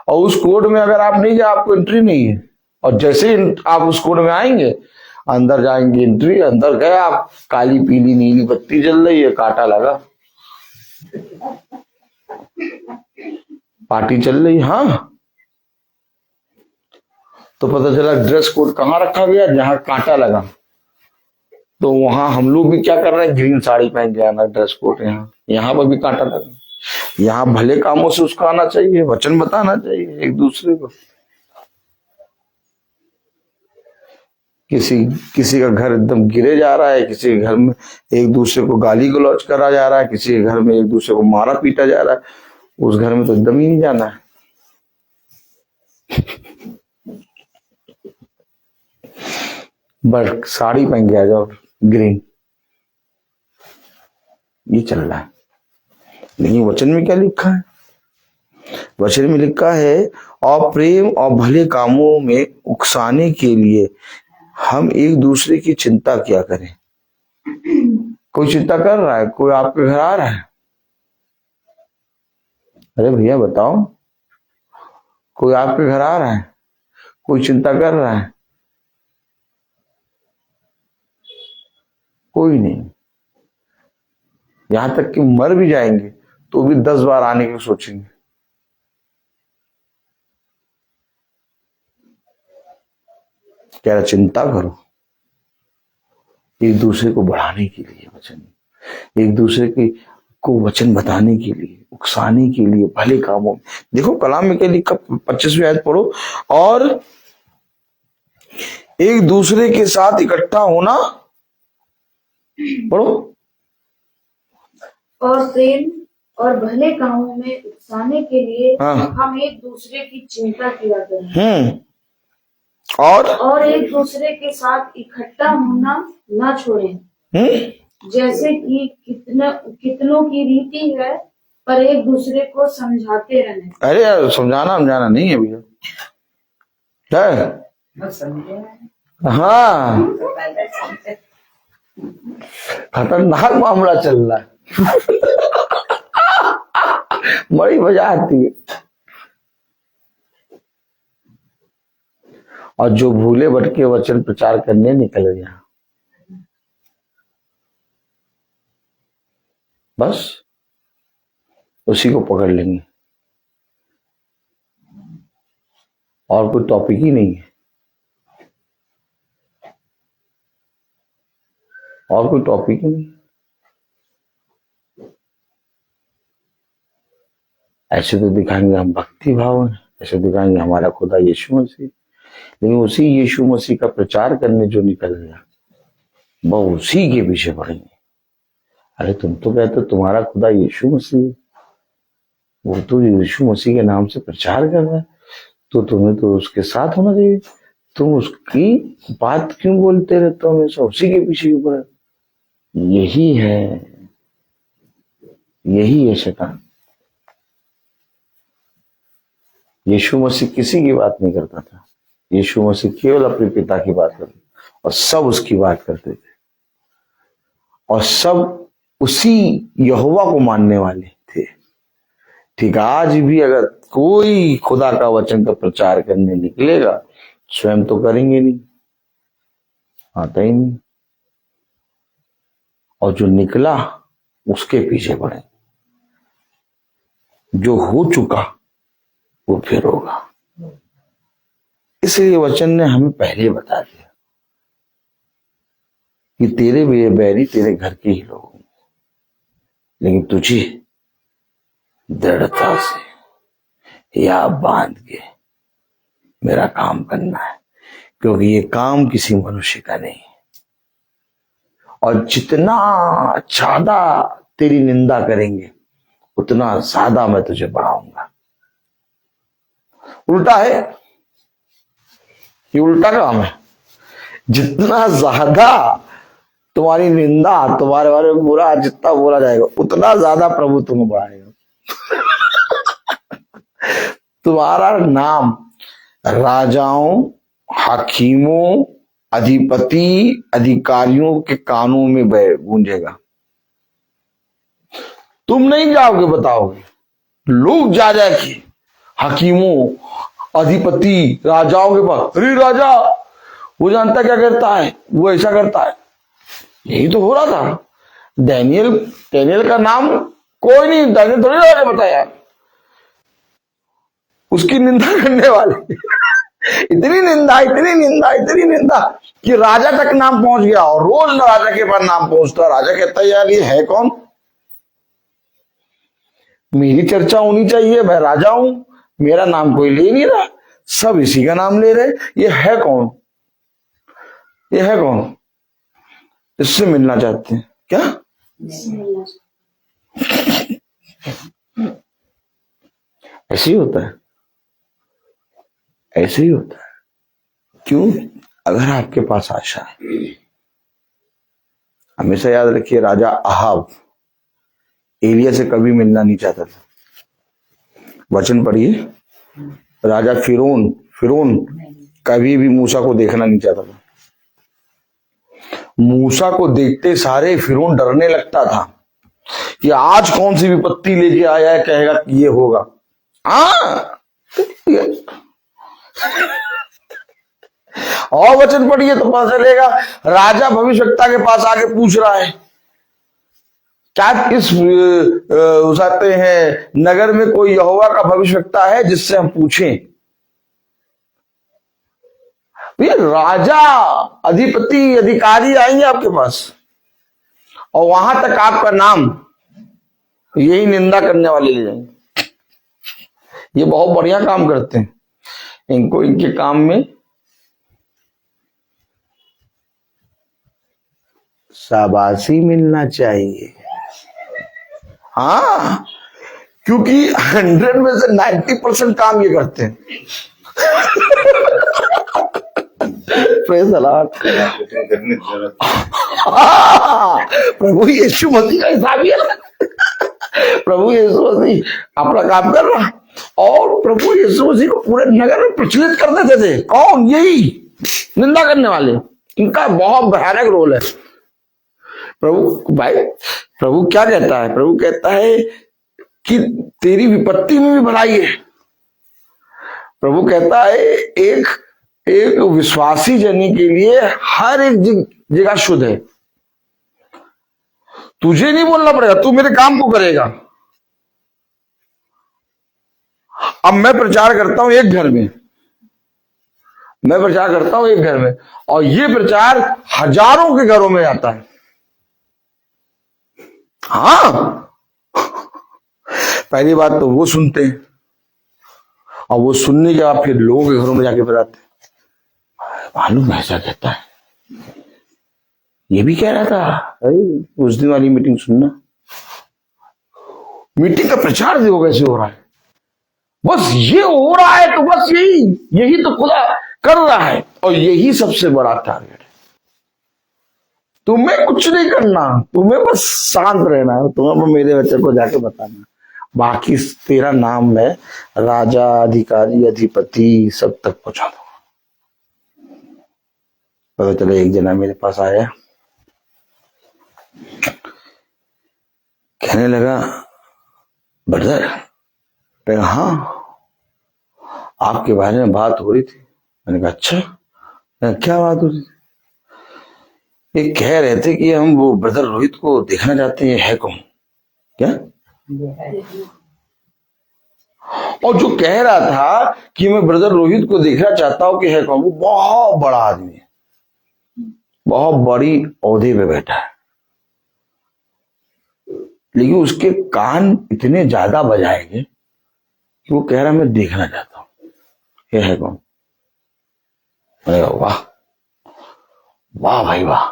और उस कोड में अगर आप नहीं जाए, आपको एंट्री नहीं है। और जैसे ही आप उस कोड में आएंगे, अंदर जाएंगे, एंट्री। अंदर गए आप, काली पीली नीली बत्ती जल रही है, कांटा लगा, पार्टी चल रही। हाँ, तो पता चला ड्रेस कोड कहाँ रखा गया, जहां कांटा लगा। तो वहां हम लोग भी क्या कर रहे हैं, ग्रीन साड़ी पहन के आना, ड्रेस कोड। यहाँ पर भी कांटा लगा। यहाँ भले कामों से उसका आना चाहिए, वचन बताना चाहिए एक दूसरे को। किसी का घर एकदम गिरे जा रहा है, किसी के घर में एक दूसरे को गाली गलौज करा जा रहा है, किसी के घर में एक दूसरे को मारा पीटा जा रहा है, उस घर में तो एकदम ही नहीं जाना है। बस साड़ी पहन के आ जाओ ग्रीन, ये चल रहा है। लेकिन वचन में क्या लिखा है? वचन में लिखा है, और प्रेम और भले कामों में उकसाने के लिए हम एक दूसरे की चिंता क्या करें। कोई चिंता कर रहा है? कोई आपके घर आ रहा है? अरे भैया बताओ, कोई आपके घर आ रहा है? कोई चिंता कर रहा है? कोई नहीं। यहां तक कि मर भी जाएंगे तो भी 10 बार आने की सोचेंगे। कह रहा चिंता करो एक दूसरे को बढ़ाने के लिए, वचन, एक दूसरे को वचन बताने के लिए, उकसाने के लिए, भले कामों में। देखो कलाम में क्या लिखा, 25वीं आयत पढ़ो। और एक दूसरे के साथ इकट्ठा होना, पढ़ो। और प्रेम और भले कामों में उकसाने के लिए हाँ। हम एक दूसरे की चिंता किया करें। और एक दूसरे के साथ इकट्ठा होना न छोड़ें, जैसे कि कितनों की रीति है, पर एक दूसरे को समझाते रहने। अरे यार, समझाना नहीं है भैया, है? हाँ, खतरनाक मामला चल रहा है। बड़ी मजा आती है। और जो भूले भटके वचन प्रचार करने निकल गया, बस उसी को पकड़ लेंगे। और कोई टॉपिक ही नहीं है, और कोई टॉपिक ही नहीं। ऐसे तो दिखाएंगे हम भक्ति भाव हैं, ऐसे दिखाएंगे हमारा खुदा यीशु मसीह, लेकिन उसी यीशु मसीह का प्रचार करने जो निकल गया वो उसी के पीछे पड़ेंगे। अरे तुम तो कहते तुम्हारा खुदा यीशु मसीह है, वो तो यीशु मसीह के नाम से प्रचार कर रहा है, तो तुम्हें तो उसके साथ होना चाहिए। तुम उसकी बात क्यों बोलते रहते हो हमेशा, उसी के पीछे क्यों पड़े? यही है शैतान। यीशु मसीह किसी की बात नहीं करता था, यीशु मसीह केवल अपने पिता की बात करते और सब उसकी बात करते थे, और सब उसी यहोवा को मानने वाले थे। ठीक, आज भी अगर कोई खुदा का वचन का प्रचार करने निकलेगा, स्वयं तो करेंगे नहीं, आता ही नहीं, और जो निकला उसके पीछे पड़े। जो हो चुका वो फिर होगा। इसलिए वचन ने हमें पहले बता दिया कि तेरे बैरी तेरे घर के ही लोग होंगे, लेकिन तुझे दृढ़ता से या बांध के मेरा काम करना है, क्योंकि ये काम किसी मनुष्य का नहीं है। और जितना ज्यादा तेरी निंदा करेंगे उतना ज्यादा मैं तुझे बढ़ाऊंगा। उल्टा है, ये उल्टा काम है। जितना ज्यादा तुम्हारी निंदा, तुम्हारे बारे में बुरा जितना बोला जाएगा, उतना ज्यादा प्रभु तुम्हें बढ़ाएगा। तुम्हारा नाम राजाओं, हाकिमों, अधिपति, अधिकारियों के कानों में गूंजेगा। तुम नहीं जाओगे, बताओगे, लोग जा के हकीमों, अधिपति, राजाओं के पास, अरे राजा वो जानता क्या करता है, वो ऐसा करता है। यही तो हो रहा था। डैनियल का नाम कोई नहीं, डैनियल थोड़ी राजा बताया, उसकी निंदा करने वाले इतनी निंदा कि राजा तक नाम पहुंच गया, और रोज राजा के पास नाम पहुंचता। राजा कहता है यार ये है कौन, मेरी चर्चा होनी चाहिए, मैं राजा हूं, मेरा नाम कोई ले नहीं रहा, सब इसी का नाम ले रहे, ये है कौन, ये है कौन? इससे मिलना चाहते हैं क्या? ऐसे ही होता है, ऐसे ही होता है। क्यों? अगर आपके पास आशा है। हमेशा याद रखिए, राजा अहाब एलिया से कभी मिलना नहीं चाहता था। वचन पढ़िए, राजा फिरौन कभी भी मूसा को देखना नहीं चाहता था। मूसा को देखते सारे फिरौन डरने लगता था कि आज कौन सी विपत्ति लेके आया है, कहेगा कि ये होगा। और वचन पढ़िए तो पता चलेगा, राजा भविष्यवक्ता के पास आके पूछ रहा है, क्या इस उसाते हैं नगर में कोई यहोवा का भविष्यवक्ता है जिससे हम पूछें? ये राजा, अधिपति, अधिकारी आएंगे आपके पास, और वहां तक आपका नाम यही निंदा करने वाले ले जाएंगे। ये बहुत बढ़िया काम करते हैं, इनको इनके काम में शाबाशी मिलना चाहिए। हाँ, क्योंकि 100 में से 90% काम ये करते हैं। प्रभु यीशु मसीह का हिसाब ही है। प्रभु यीशु मसीह अपना काम कर रहा, और प्रभु यीशु मसीह को पूरे नगर में प्रचलित कर देते थे। कौन? यही निंदा करने वाले। इनका बहुत भयानक रोल है। प्रभु क्या कहता है? प्रभु कहता है कि तेरी विपत्ति में भी भलाई है। प्रभु कहता है एक विश्वासी जनी के लिए हर एक जगह शुद्ध है। तुझे नहीं बोलना पड़ेगा, तू मेरे काम को करेगा। अब मैं प्रचार करता हूं एक घर में, और ये प्रचार हजारों के घरों में जाता है। हाँ, पहली बात तो वो सुनते हैं, और वो सुनने के बाद फिर लोगों के घरों में जाके बताते हैं, मालूम ऐसा कहता है, ये भी कह रहा था। अरे उस दिन वाली मीटिंग सुनना, मीटिंग का प्रचार देखो कैसे हो रहा है, बस ये हो रहा है तो बस यही तो खुदा कर रहा है, और यही सबसे बड़ा टारगेट है। तुम्हें कुछ नहीं करना, तुम्हें बस शांत रहना है, तुम्हें बस मेरे बच्चे को जाके बताना, बाकी तेरा नाम में राजा, अधिकारी, अधिपति सब तक पहुंचा दो। पता चले एक जना मेरे पास आया, कहने लगा, ब्रदर, हाँ आपके बारे में बात हो रही थी। मैंने कहा अच्छा, क्या बात हो रही थी? ये कह रहे थे कि हम वो ब्रदर रोहित को देखना चाहते हैं, है कौन? क्या? और जो कह रहा था कि मैं ब्रदर रोहित को देखना चाहता हूं कि है कौन, वो बहुत बड़ा आदमी है, बहुत बड़ी ओहदे पे बैठा है, लेकिन उसके कान इतने ज्यादा बजाएंगे कि वो कह रहा मैं देखना चाहता हूं, ये है कौन? वाह वाह भाई वाह,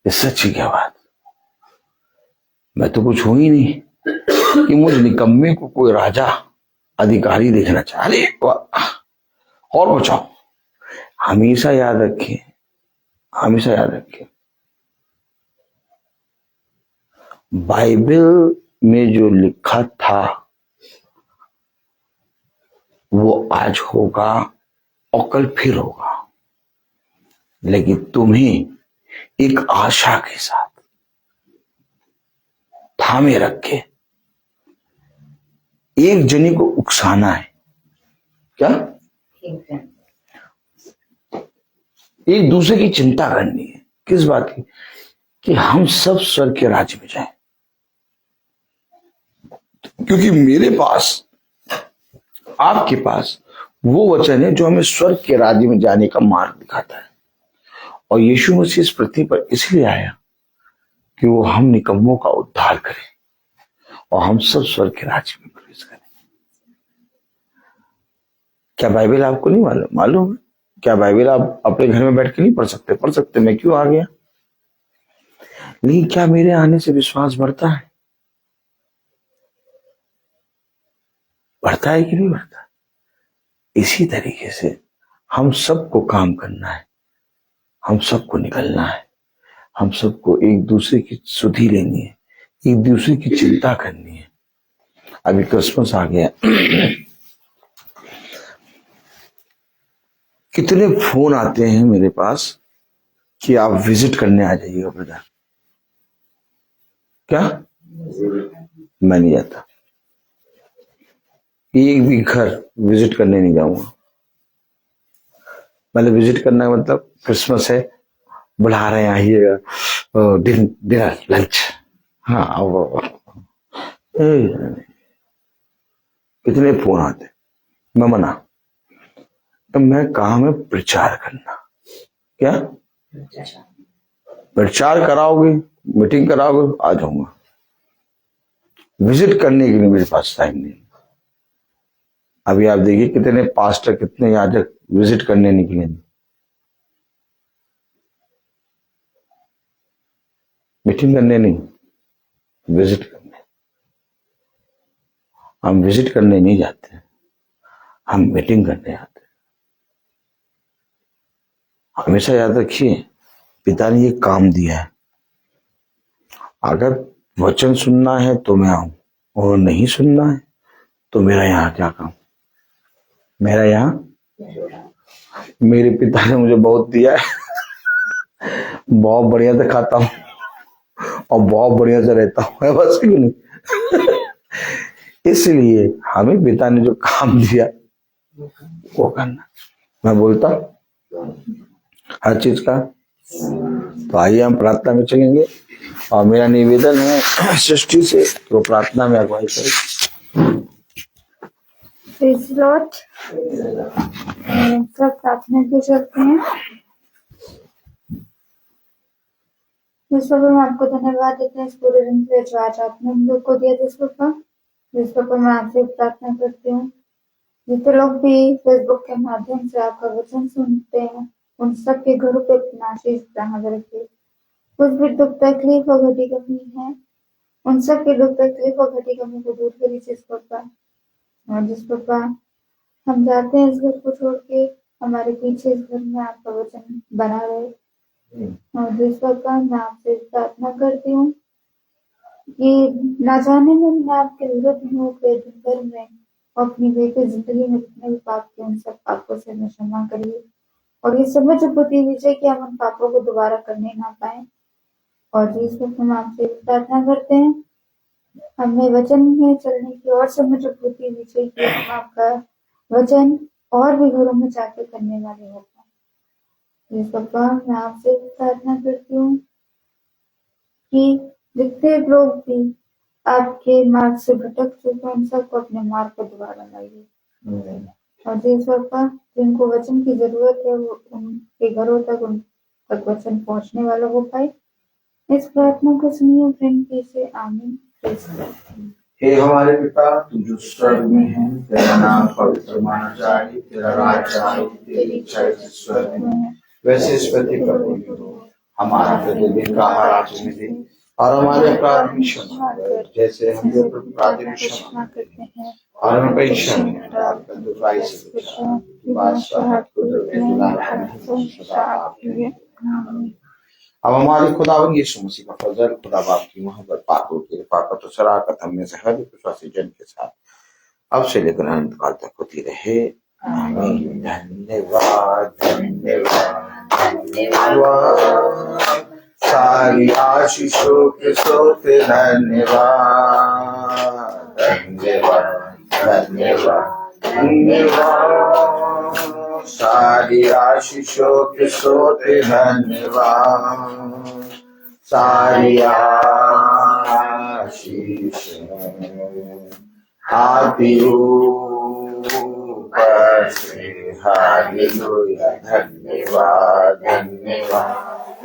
इससे अच्छी क्या बात। मैं तो कुछ हूं ही नहीं कि मुझ निकम्मे को कोई राजा, अधिकारी देखना चाहे। अरे वाह, और बचाओ। हमेशा याद रखिए, हमेशा याद रखिए, बाइबल में जो लिखा था वो आज होगा और कल फिर होगा, लेकिन तुम्हें एक आशा के साथ थामे रखे एक जनी को उकसाना है। क्या? एक दूसरे की चिंता करनी है। किस बात की? कि हम सब स्वर्ग के राज्य में जाएं, क्योंकि मेरे पास, आपके पास वो वचन है जो हमें स्वर्ग के राज्य में जाने का मार्ग दिखाता है। और यीशु मसीह इस पृथ्वी पर इसलिए आया कि वो हम निकम्मों का उद्धार करे और हम सब स्वर्ग के राज्य में प्रवेश करें। क्या बाइबल आपको नहीं मालूम? मालूम है। क्या बाइबल आप अपने घर में बैठ के नहीं पढ़ सकते? पढ़ सकते। मैं क्यों आ गया? लेकिन क्या मेरे आने से विश्वास बढ़ता है? बढ़ता है कि नहीं बढ़ता? इसी तरीके से हम सबको काम करना है, हम सबको निकलना है, हम सबको एक दूसरे की सुधि लेनी है, एक दूसरे की चिंता करनी है। अभी क्रिसमस आ गया, कितने फोन आते हैं मेरे पास कि आप विजिट करने आ जाइएगा ब्रदर। क्या? मैं नहीं जाता, एक भी घर विजिट करने नहीं जाऊंगा। मतलब विजिट करना मतलब क्रिसमस है, बुला रहे हैं आइएगा, डिनर लंच, हाँ आओ। कितने फोन आते, मैं मना। तो मैं काम है प्रचार करना। क्या? प्रचार कराओगे, मीटिंग कराओगे, आ जाऊंगा। विजिट करने के लिए मेरे पास टाइम नहीं। अभी आप देखिए कितने पास्टर, कितने याजक विजिट करने निकले, मीटिंग करने नहीं, विजिट करने। हम विजिट करने नहीं जाते, हम मीटिंग करने आते। हमेशा याद रखिए, पिता ने ये काम दिया है। अगर वचन सुनना है तो मैं आऊं, और नहीं सुनना है तो मेरा यहाँ क्या काम? मेरा यहाँ, मेरे पिता ने मुझे बहुत दिया है, बहुत बढ़िया से खाता हूं और बहुत बढ़िया से रहता हूं, बस क्यों नहीं। इसलिए हमें पिता ने जो काम दिया वो करना। मैं बोलता हर चीज का। तो आइए हम प्रार्थना में चलेंगे, और मेरा निवेदन है सृष्टि से तो प्रार्थना में अगुवाई करें। Praise the Lord. सब प्रार्थना पे चलते हैं। प्रभु हम आपको धन्यवाद देते हैं इस पूरे दिन के लिए जो आज आपने हम लोग को दिया था। प्रभु जिस पर मैं आपसे प्रार्थना करती हूँ जितने लोग भी फेसबुक के माध्यम से आपका वचन सुनते हैं उन सब के घरों पे अपना आशीष बना रखिए। कुछ भी दुख तकलीफ और घटी कमी है उन सब के दुख तकलीफ और घटी कमी को दूर करिए जिस पापा। और जिस पापा हम जाते हैं इस घर को छोड़ के हमारे पीछे इस घर में आपका वचन बना रहे। और जिस पापा मैं आपसे प्रार्थना करती हूँ कि ना जाने में मैं आपके विरुद्ध हो गए दिन भर में अपनी बेटी जिंदगी में जितने भी पाप किए उन सब पापों से हमें क्षमा करिए और ये समझ बुद्धि दीजिए कि हम उन पापों को दोबारा करने ना पाए। और जिस वक्त हम आपसे प्रार्थना करते हैं हमें वचन में चलने की और समझ बुद्धि दीजिए कि हम आपका वचन और भी घरों में जाके करने वाले हो पाए। जिस पापा मैं आपसे प्रार्थना करती हूँ कि जितने लोग भी आपके मार्ग से भटक चुके उन सबको अपने मार्ग पर दोबारा लाइए। और जिस पापा जिनको वचन की जरूरत है वो उनके घरों तक उन तक वचन पहुंचने वाला हो पाए। इस प्रार्थना को सुनिए प्रेम से आमीन। हे हमारे पिता तू जो स्वर्ग में है तेरा नाम पवित्र माना जाए तेरा राज्य आए तेरी इच्छा जैसे स्वर्ग में है वैसे इस पृथ्वी पर भी हो। हमारा प्रतिदिन का आहार आज हमें दे और हमारे अपराध भी क्षमा कर जैसे हम भी अपने अपराधी को क्षमा करते हैं और हमें परीक्षा में न डाल पर दुष्टाई से बचा कि बादशाह कुदरत अब हमारे खुदावन यीशु मसीह का फजल खुदा बाप की मोहब्बत पाकों की रफाकत और शराकत हम में से हर विश्वासी जन के साथ अब से लेकर अनंत काल तक होती रहे। आमीन। धन्यवाद धन्यवाद धन्यवाद सारी आशीषों के सोते धन्यवाद धन्यवाद धन्यवाद धन्यवाद सारी आशीषों के सोते धन्यवाद सारी आशीष आती ऊपर से हालेलुया धन्यवाद धन्यवाद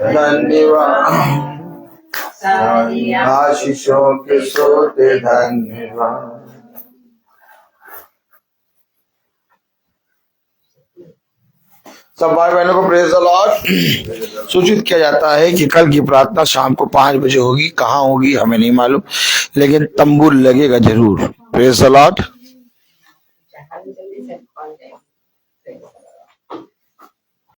धन्यवाद सारी आशीषों के सोते धन्यवाद। सब भाई बहनों को प्रेज द लॉर्ड। सूचित किया जाता है कि कल की प्रार्थना शाम को 5 बजे होगी। कहाँ होगी हमें नहीं मालूम लेकिन तंबू लगेगा जरूर। Praise the Lord.